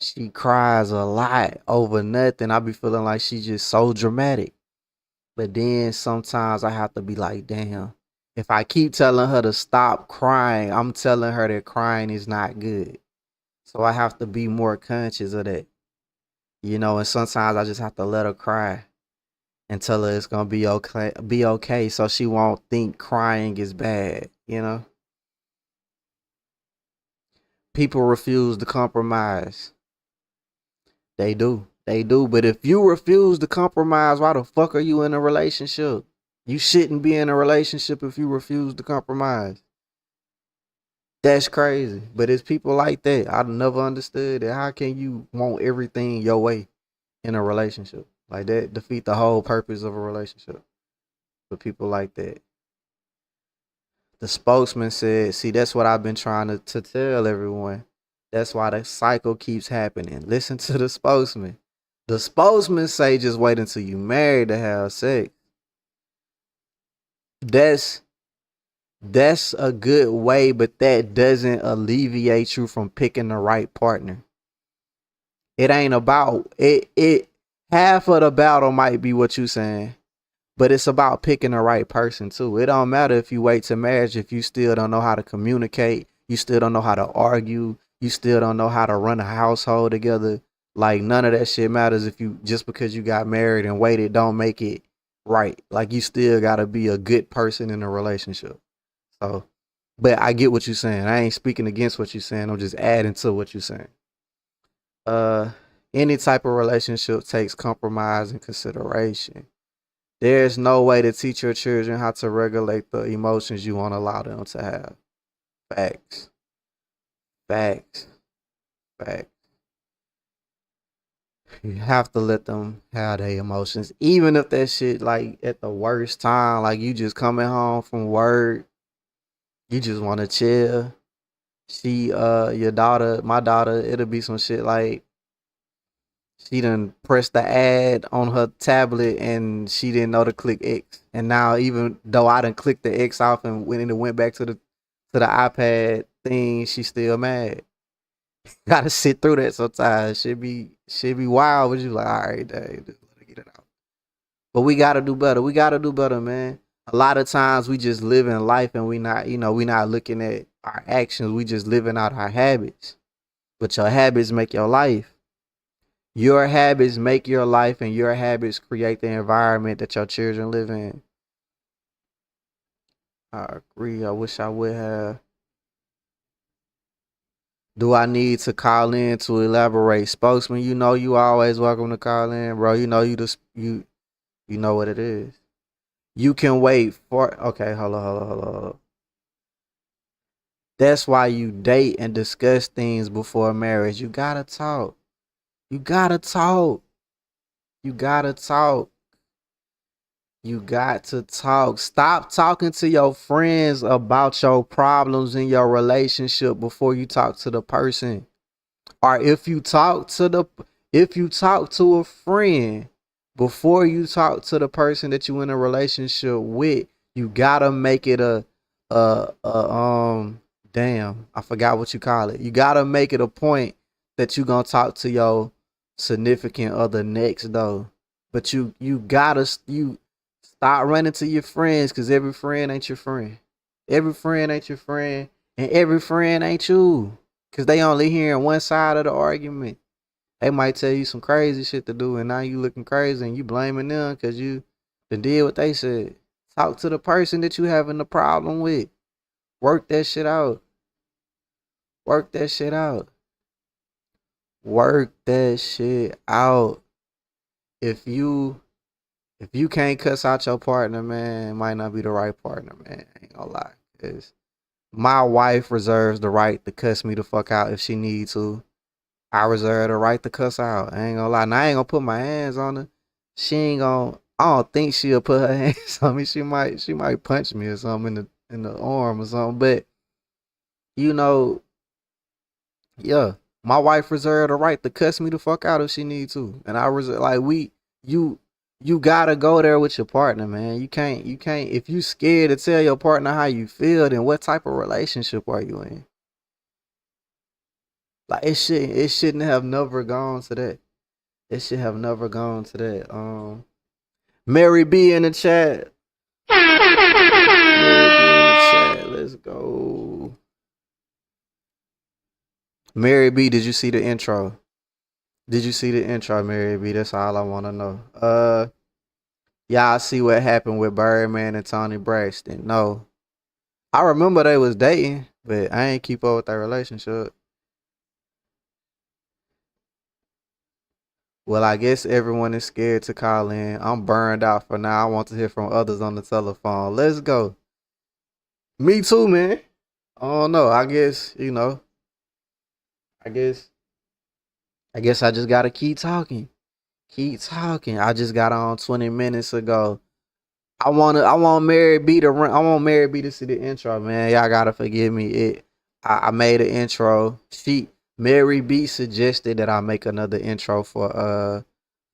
She cries a lot over nothing. I be feeling like she's just so dramatic. But then sometimes I have to be like, damn, if I keep telling her to stop crying, I'm telling her that crying is not good. So I have to be more conscious of that. And sometimes I just have to let her cry and tell her it's gonna be okay, so she won't think crying is bad. People refuse to compromise. They do. But if you refuse to compromise, why the fuck are you in a relationship? You shouldn't be in a relationship if you refuse to compromise. That's crazy. But it's people like that. I've never understood that. How can you want everything your way in a relationship? Like, that defeat the whole purpose of a relationship. With people like that. The spokesman said, see, that's what I've been trying to tell everyone. That's why the cycle keeps happening. Listen to the spokesman. The spokesman say just wait until you married to have sex. That's a good way, but that doesn't alleviate you from picking the right partner. It ain't about it. Half of the battle might be what you saying, but it's about picking the right person too. It don't matter if you wait to marriage if you still don't know how to communicate, you still don't know how to argue, you still don't know how to run a household together. Like none of that shit matters if you just because you got married and waited don't make it right. Like you still gotta be a good person in a relationship. So, but I get what you're saying. I ain't speaking against what you're saying. I'm just adding to what you're saying. Uh, any type of relationship takes compromise and consideration. There's no way to teach your children how to regulate the emotions you won't allow them to have. Facts. Facts. Facts. You have to let them have their emotions. Even if that shit like at the worst time, like you just coming home from work, you just wanna chill. Your daughter, my daughter, it'll be some shit like she done pressed the ad on her tablet and she didn't know to click X. And now even though I done clicked the X off and went back to the iPad thing, she's still mad. Gotta sit through that sometimes. Should be wild, but you like, all right, dang, just let her get it out. But we gotta do better. We gotta do better, man. A lot of times we just live in life and we not looking at our actions. We just living out our habits. But your habits make your life. Your habits make your life, and your habits create the environment that your children live in. I agree. I wish I would have. Do I need to call in to elaborate? Spokesman, you know you always welcome to call in, bro. You know you know what it is. You can wait for okay, hold on. That's why you date and discuss things before marriage. You gotta talk. You gotta talk. You gotta talk. You got to talk. Stop talking to your friends about your problems in your relationship before you talk to the person. Or if you talk to a friend before you talk to the person that you in a relationship with, you gotta make it damn, I forgot what you call it. You gotta make it a point that you gonna talk to your significant other next though. But you gotta stop running to your friends, because every friend ain't your friend. Every friend ain't your friend, and every friend ain't you. Because they only hearing one side of the argument. They might tell you some crazy shit to do, and now you looking crazy, and you blaming them because you did what they said. Talk to the person that you having the problem with. Work that shit out. Work that shit out. Work that shit out. If you can't cuss out your partner, man, it might not be the right partner, man. I ain't gonna lie. 'Cause my wife reserves the right to cuss me the fuck out if she needs to. I reserve the right to cuss out. I ain't gonna lie. Now I ain't gonna put my hands on her. She ain't gonna. I don't think she'll put her hands on me. She might punch me or something in the arm or something. But you know, yeah, my wife reserved the right to cuss me the fuck out if she needs to. And I reserve you gotta go there with your partner, man. You can't if you scared to tell your partner how you feel, then what type of relationship are you in? Like it shouldn't have never gone to that. It should have never gone to that. Mary B in the chat. Mary B in the chat. Let's go. Mary B, did you see the intro? Did you see the intro, Mary B? That's all I want to know. Y'all see what happened with Birdman and Toni Braxton? No. I remember they was dating, but I ain't keep up with their relationship. Well, I guess everyone is scared to call in. I'm burned out for now. I want to hear from others on the telephone. Let's go. Me too, man. I don't know. I guess, I guess I just gotta keep talking. Keep talking. I just got on 20 minutes ago. I want Mary B to run. I want Mary B to see the intro, man. Y'all gotta forgive me. I made an intro. Mary B suggested that I make another intro for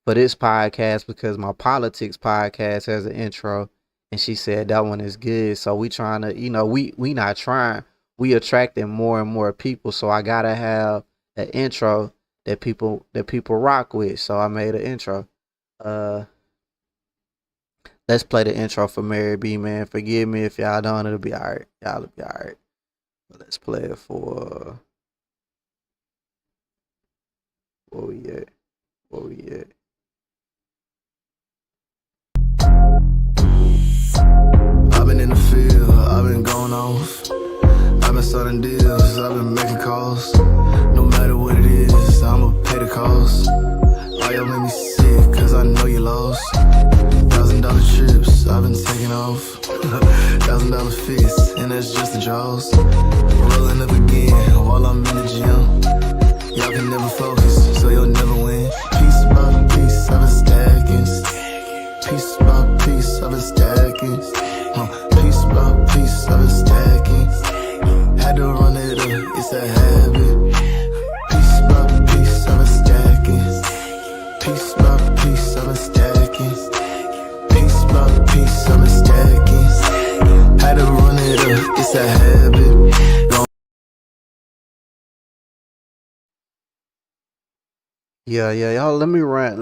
this podcast because my politics podcast has an intro, and she said that one is good. So we trying to, we not trying. We attracting more and more people. So I gotta have an intro that people rock with. So I made an intro. Let's play the intro for Mary B, man. Forgive me if y'all don't. It'll be all right. Y'all will be all right. But let's play it for Where we at? Where we at? I've been in the field, I've been going off. I've been starting deals, I've been making calls. No matter what it is, I'ma pay the cost. Why y'all make me sick, cause I know you lost. $1,000 trips, I've been taking off. $1,000 fits, and that's just the jaws. Rolling up again while I'm in the gym. Y'all can never focus, so you'll never win. Piece by piece, I've been stacking. Piece by piece, I've been stacking. Piece by piece, I've been stacking. Had to run it up, it's a habit. Piece by piece, I've been stacking. Piece by piece, I've been stacking. Piece by piece, I've been stacking. Had to run it up, it's a habit. Yeah, y'all. Let me run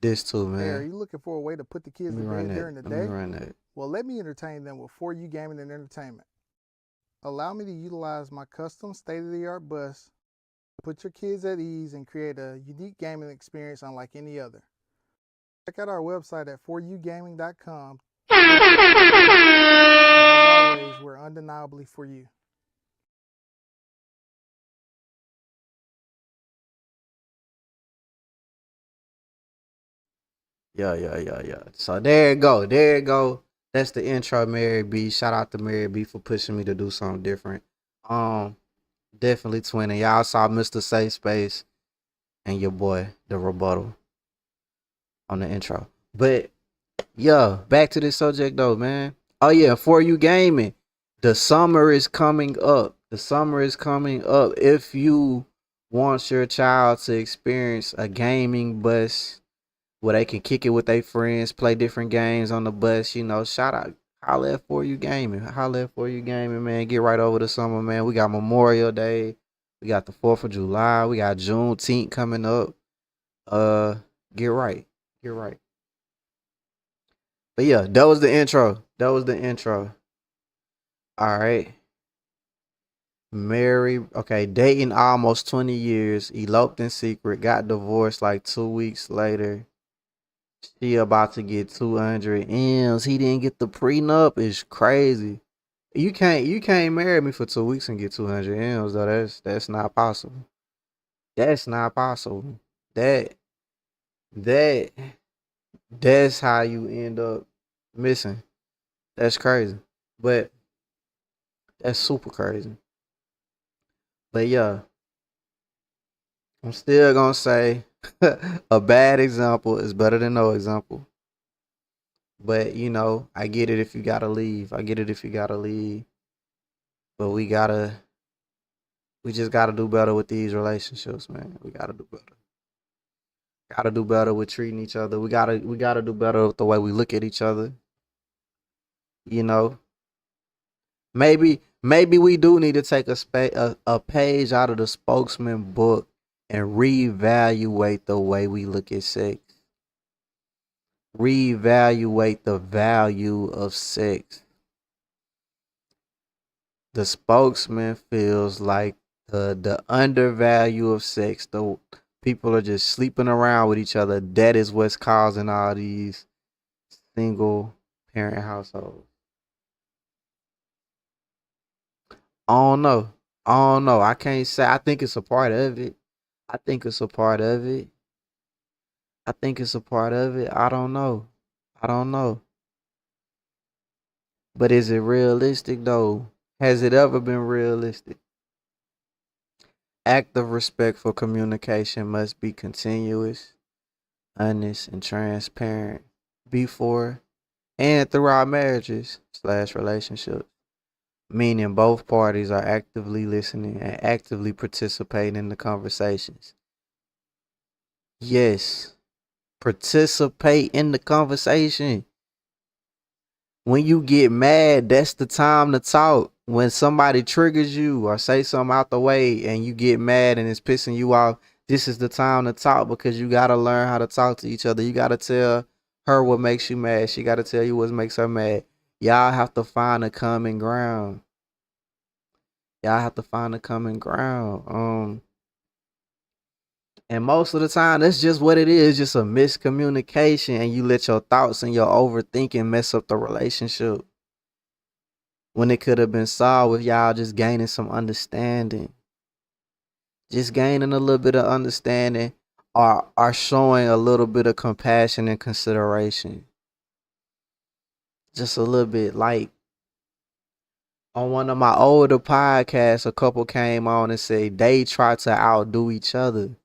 this too, Hey, are man. you looking for a way to put the kids Let to me run bed that. during the Let me day? run that. Well, let me entertain them with 4U Gaming and Entertainment. Allow me to utilize my custom state-of-the-art bus, put your kids at ease, and create a unique gaming experience unlike any other. Check out our website at 4ugaming.com. As always, we're undeniably for you. Yeah. So there you go. That's the intro, Mary B. Shout out to Mary B for pushing me to do something different. Definitely twinning. Y'all saw Mr. Safe Space and your boy, the rebuttal, on the intro. But yeah, back to this subject though, man. Oh yeah, for you gaming, the summer is coming up. The summer is coming up. If you want your child to experience a gaming bus where they can kick it with their friends, play different games on the bus, shout out, holla at For You Gaming. Holla at For You Gaming, man. Get right over the summer, man. We got Memorial Day. We got the 4th of July. We got Juneteenth coming up. Get right. Get right. But yeah, that was the intro. All right. Dating almost 20 years, eloped in secret, got divorced like 2 weeks later. She about to get 200 M's. He didn't get the prenup. It's crazy. You can't marry me for 2 weeks and get 200 M's though. That's not possible. That's not possible. That's how you end up missing. That's crazy. But that's super crazy. But yeah, I'm still gonna say a bad example is better than no example. But I get it if you gotta leave. But we just gotta do better with these relationships, man. We gotta do better. Gotta do better with treating each other. We gotta do better with the way we look at each other. Maybe we do need to take a page out of the Spokesman book and reevaluate the way we look at sex. Reevaluate the value of sex. The Spokesman feels like the undervalue of sex, the people are just sleeping around with each other. That is what's causing all these single parent households. I don't know. I can't say. I think it's a part of it. I don't know. But is it realistic though? Has it ever been realistic? Active respectful communication must be continuous, honest, and transparent before and throughout marriages/relationships. Meaning both parties are actively listening and actively participating in the conversations. Yes, participate in the conversation. When you get mad, that's the time to talk. When somebody triggers you or say something out the way and you get mad and it's pissing you off, this is the time to talk because you got to learn how to talk to each other. You got to tell her what makes you mad. She got to tell you what makes her mad. Y'all have to find a common ground. And most of the time, that's just what it is, just a miscommunication, and you let your thoughts and your overthinking mess up the relationship when it could have been solved with y'all just gaining some understanding. Just gaining a little bit of understanding or showing a little bit of compassion and consideration. Just a little bit. Like on one of my older podcasts, a couple came on and said they try to outdo each other.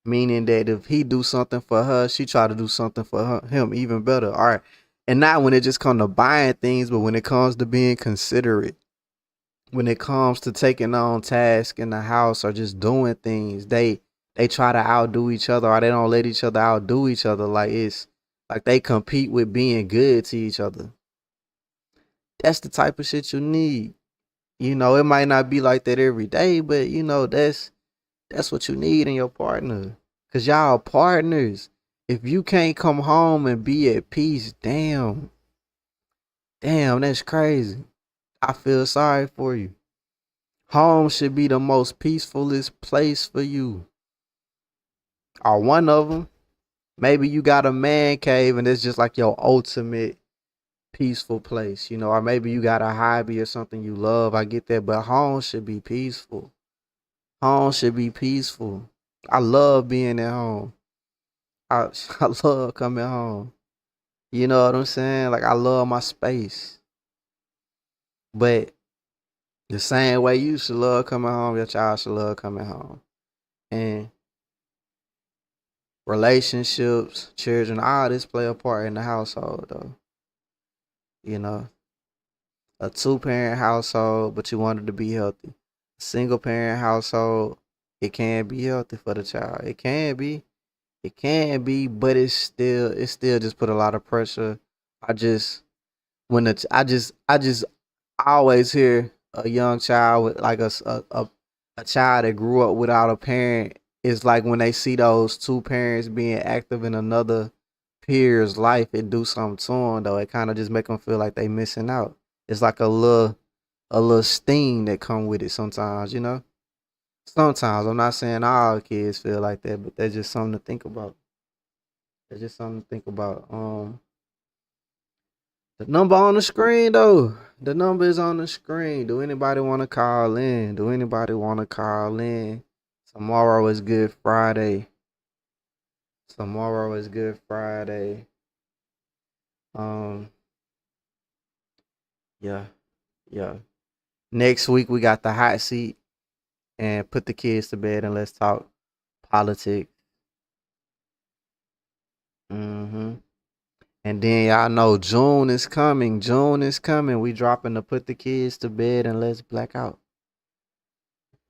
Meaning that if he do something for her, she try to do something for him even better. All right. And not when it just comes to buying things, but when it comes to being considerate. When it comes to taking on tasks in the house or just doing things, they try to outdo each other, or they don't let each other outdo each other. Like it's like they compete with being good to each other. That's the type of shit you need. You know, it might not be like that every day, but you know, that's what you need in your partner. Cause y'all partners. If you can't come home and be at peace, damn, that's crazy. I feel sorry for you. Home should be the most peacefulest place for you. Or one of them. Maybe you got a man cave and it's just like your ultimate peaceful place, you know, or maybe you got a hobby or something you love. I get that, but home should be peaceful. Home should be peaceful. I love being at home. I love coming home. You know what I'm saying? Like I love my space. But the same way you should love coming home, your child should love coming home. And relationships, children, all this play a part in the household though. You know, a 2-parent household, but you want it to be healthy. A single parent household, it can be healthy for the child. It can be, but it's still just put a lot of pressure. I always hear a young child with like a child that grew up without a parent. It's like when they see those 2 parents being active in another peer's life, it do something to them though. It kind of just make them feel like they missing out. It's like a little sting that come with it sometimes, you know. Sometimes, I'm not saying all kids feel like that, but that's just something to think about. That's just something to think about. The number on the screen though. The number is on the screen. Do anybody want to call in? Tomorrow is Good Friday. Yeah. Next week we got the hot seat and put the kids to bed and let's talk politics. And then y'all know June is coming. We dropping to put the kids to bed and let's black out.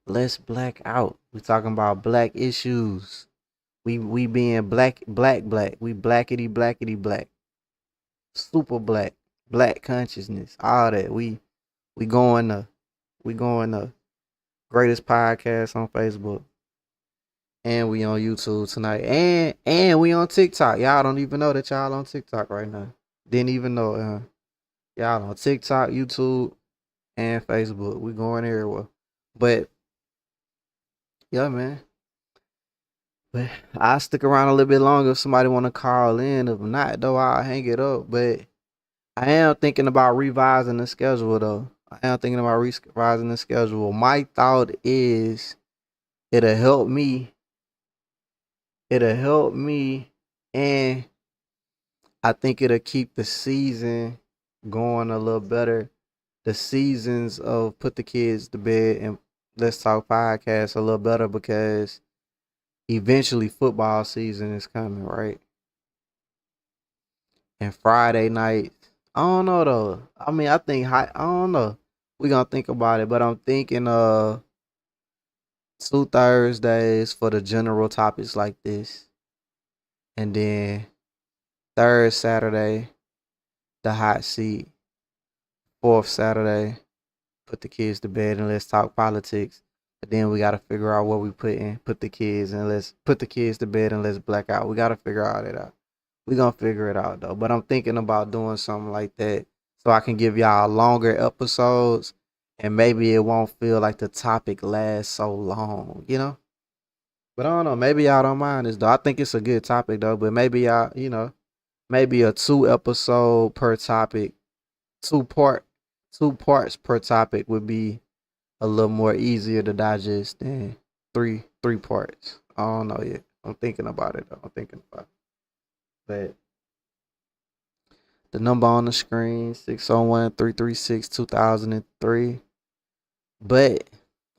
We talking about black issues. We being black. We blackity black. Super black consciousness. All that. We going to greatest podcast on Facebook. And we on YouTube tonight. And we on TikTok. Y'all don't even know that y'all on TikTok right now. Didn't even know. Y'all on TikTok, YouTube, and Facebook. We going everywhere. But yeah, man. But I'll stick around a little bit longer if somebody want to call in. If not, though, I'll hang it up. But I am thinking about revising the schedule, though. My thought is it'll help me, and I think it'll keep the season going a little better. The seasons of Put the Kids to Bed and Let's Talk Podcast a little better because eventually football season is coming, right? And Friday night, I don't know though. I mean, I don't know. We gonna think about it, but I'm thinking 2 Thursdays for the general topics like this. And then 3rd Saturday, the hot seat. 4th Saturday, Put the Kids to Bed and Let's Talk Politics. But then we gotta figure out what we put the kids to bed and let's black out. We gotta figure it out. We gonna figure it out though. But I'm thinking about doing something like that so I can give y'all longer episodes and maybe it won't feel like the topic lasts so long, you know? But I don't know. Maybe y'all don't mind this though. I think it's a good topic though. But maybe y'all, maybe a 2-episode per topic, two parts per topic would be a little more easier to digest than three parts. I don't know yet. I'm thinking about it though. But the number on the screen, 601-336-2003. But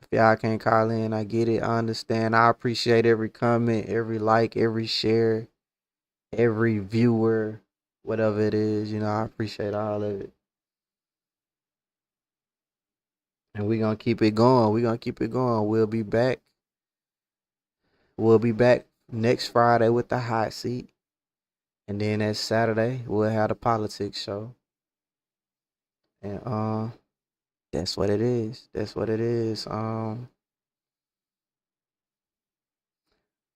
if y'all can't call in, I get it. I understand. I appreciate every comment, every like, every share, every viewer, whatever it is. I appreciate all of it. And we're going to keep it going. We'll be back. We'll be back next Friday with the hot seat. And then that Saturday, we'll have the politics show. And that's what it is. I'm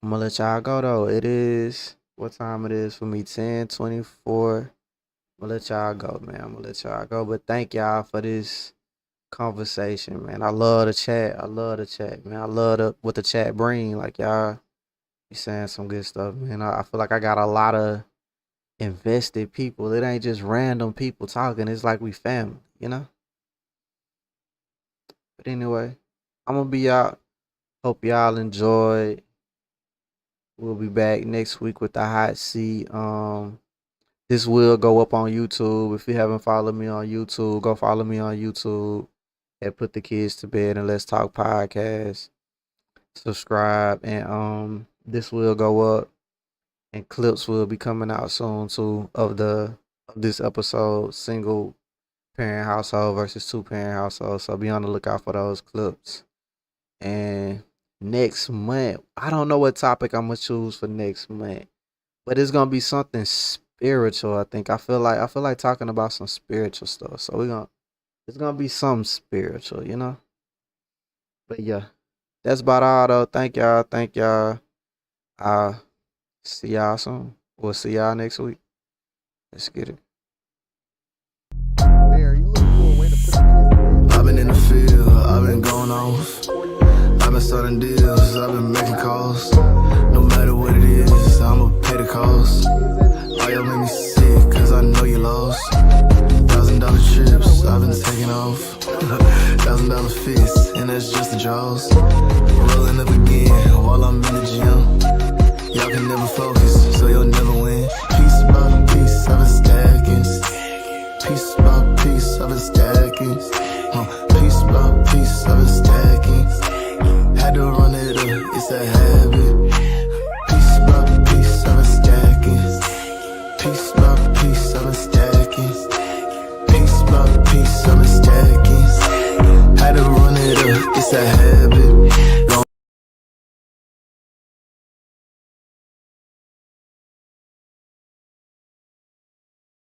gonna let y'all go though. It is what time it is for me, 10:24. I'm gonna let y'all go, man. But thank y'all for this conversation, man. I love the chat, man. I love what the chat bring. Like y'all be saying some good stuff, man. I feel like I got a lot of invested people. It ain't just random people talking. It's like we family, But anyway, I'm gonna be out. Hope y'all enjoyed. We'll be back next week with the hot seat. This will go up on YouTube. If you haven't followed me on YouTube, go follow me on YouTube at Put the Kids to Bed and Let's Talk Podcast. Subscribe, and this will go up, and clips will be coming out soon too of this episode, single parent household versus 2-parent household. So be on the lookout for those clips. And next month, I don't know what topic I'm gonna choose for next month, but it's gonna be something spiritual. I think I feel like talking about some spiritual stuff. So it's gonna be something spiritual, But yeah, that's about all though. Thank y'all. I'll see y'all soon. We'll see y'all next week. Let's get it. Hey, are you looking for a way to put the kids to bed? I've been in the field, I've been going off. I've been starting deals, I've been making calls. No matter what it is, I'ma pay the cost. Why y'all make me sick, cause I know you lost. $1,000 trips, I've been taking off. $1,000 fists, and that's just the jaws. Rolling up again while I'm in the gym. Y'all can never focus, so you'll never win. Piece by piece, I've been stacking. Piece by piece, I've been stacking. Piece by piece, I've been stacking. Had to run it up, it's a habit. Piece by piece, I've been stacking. Piece by piece, I've been stacking. Piece by piece, I've been stacking. Had to run it up, it's a habit.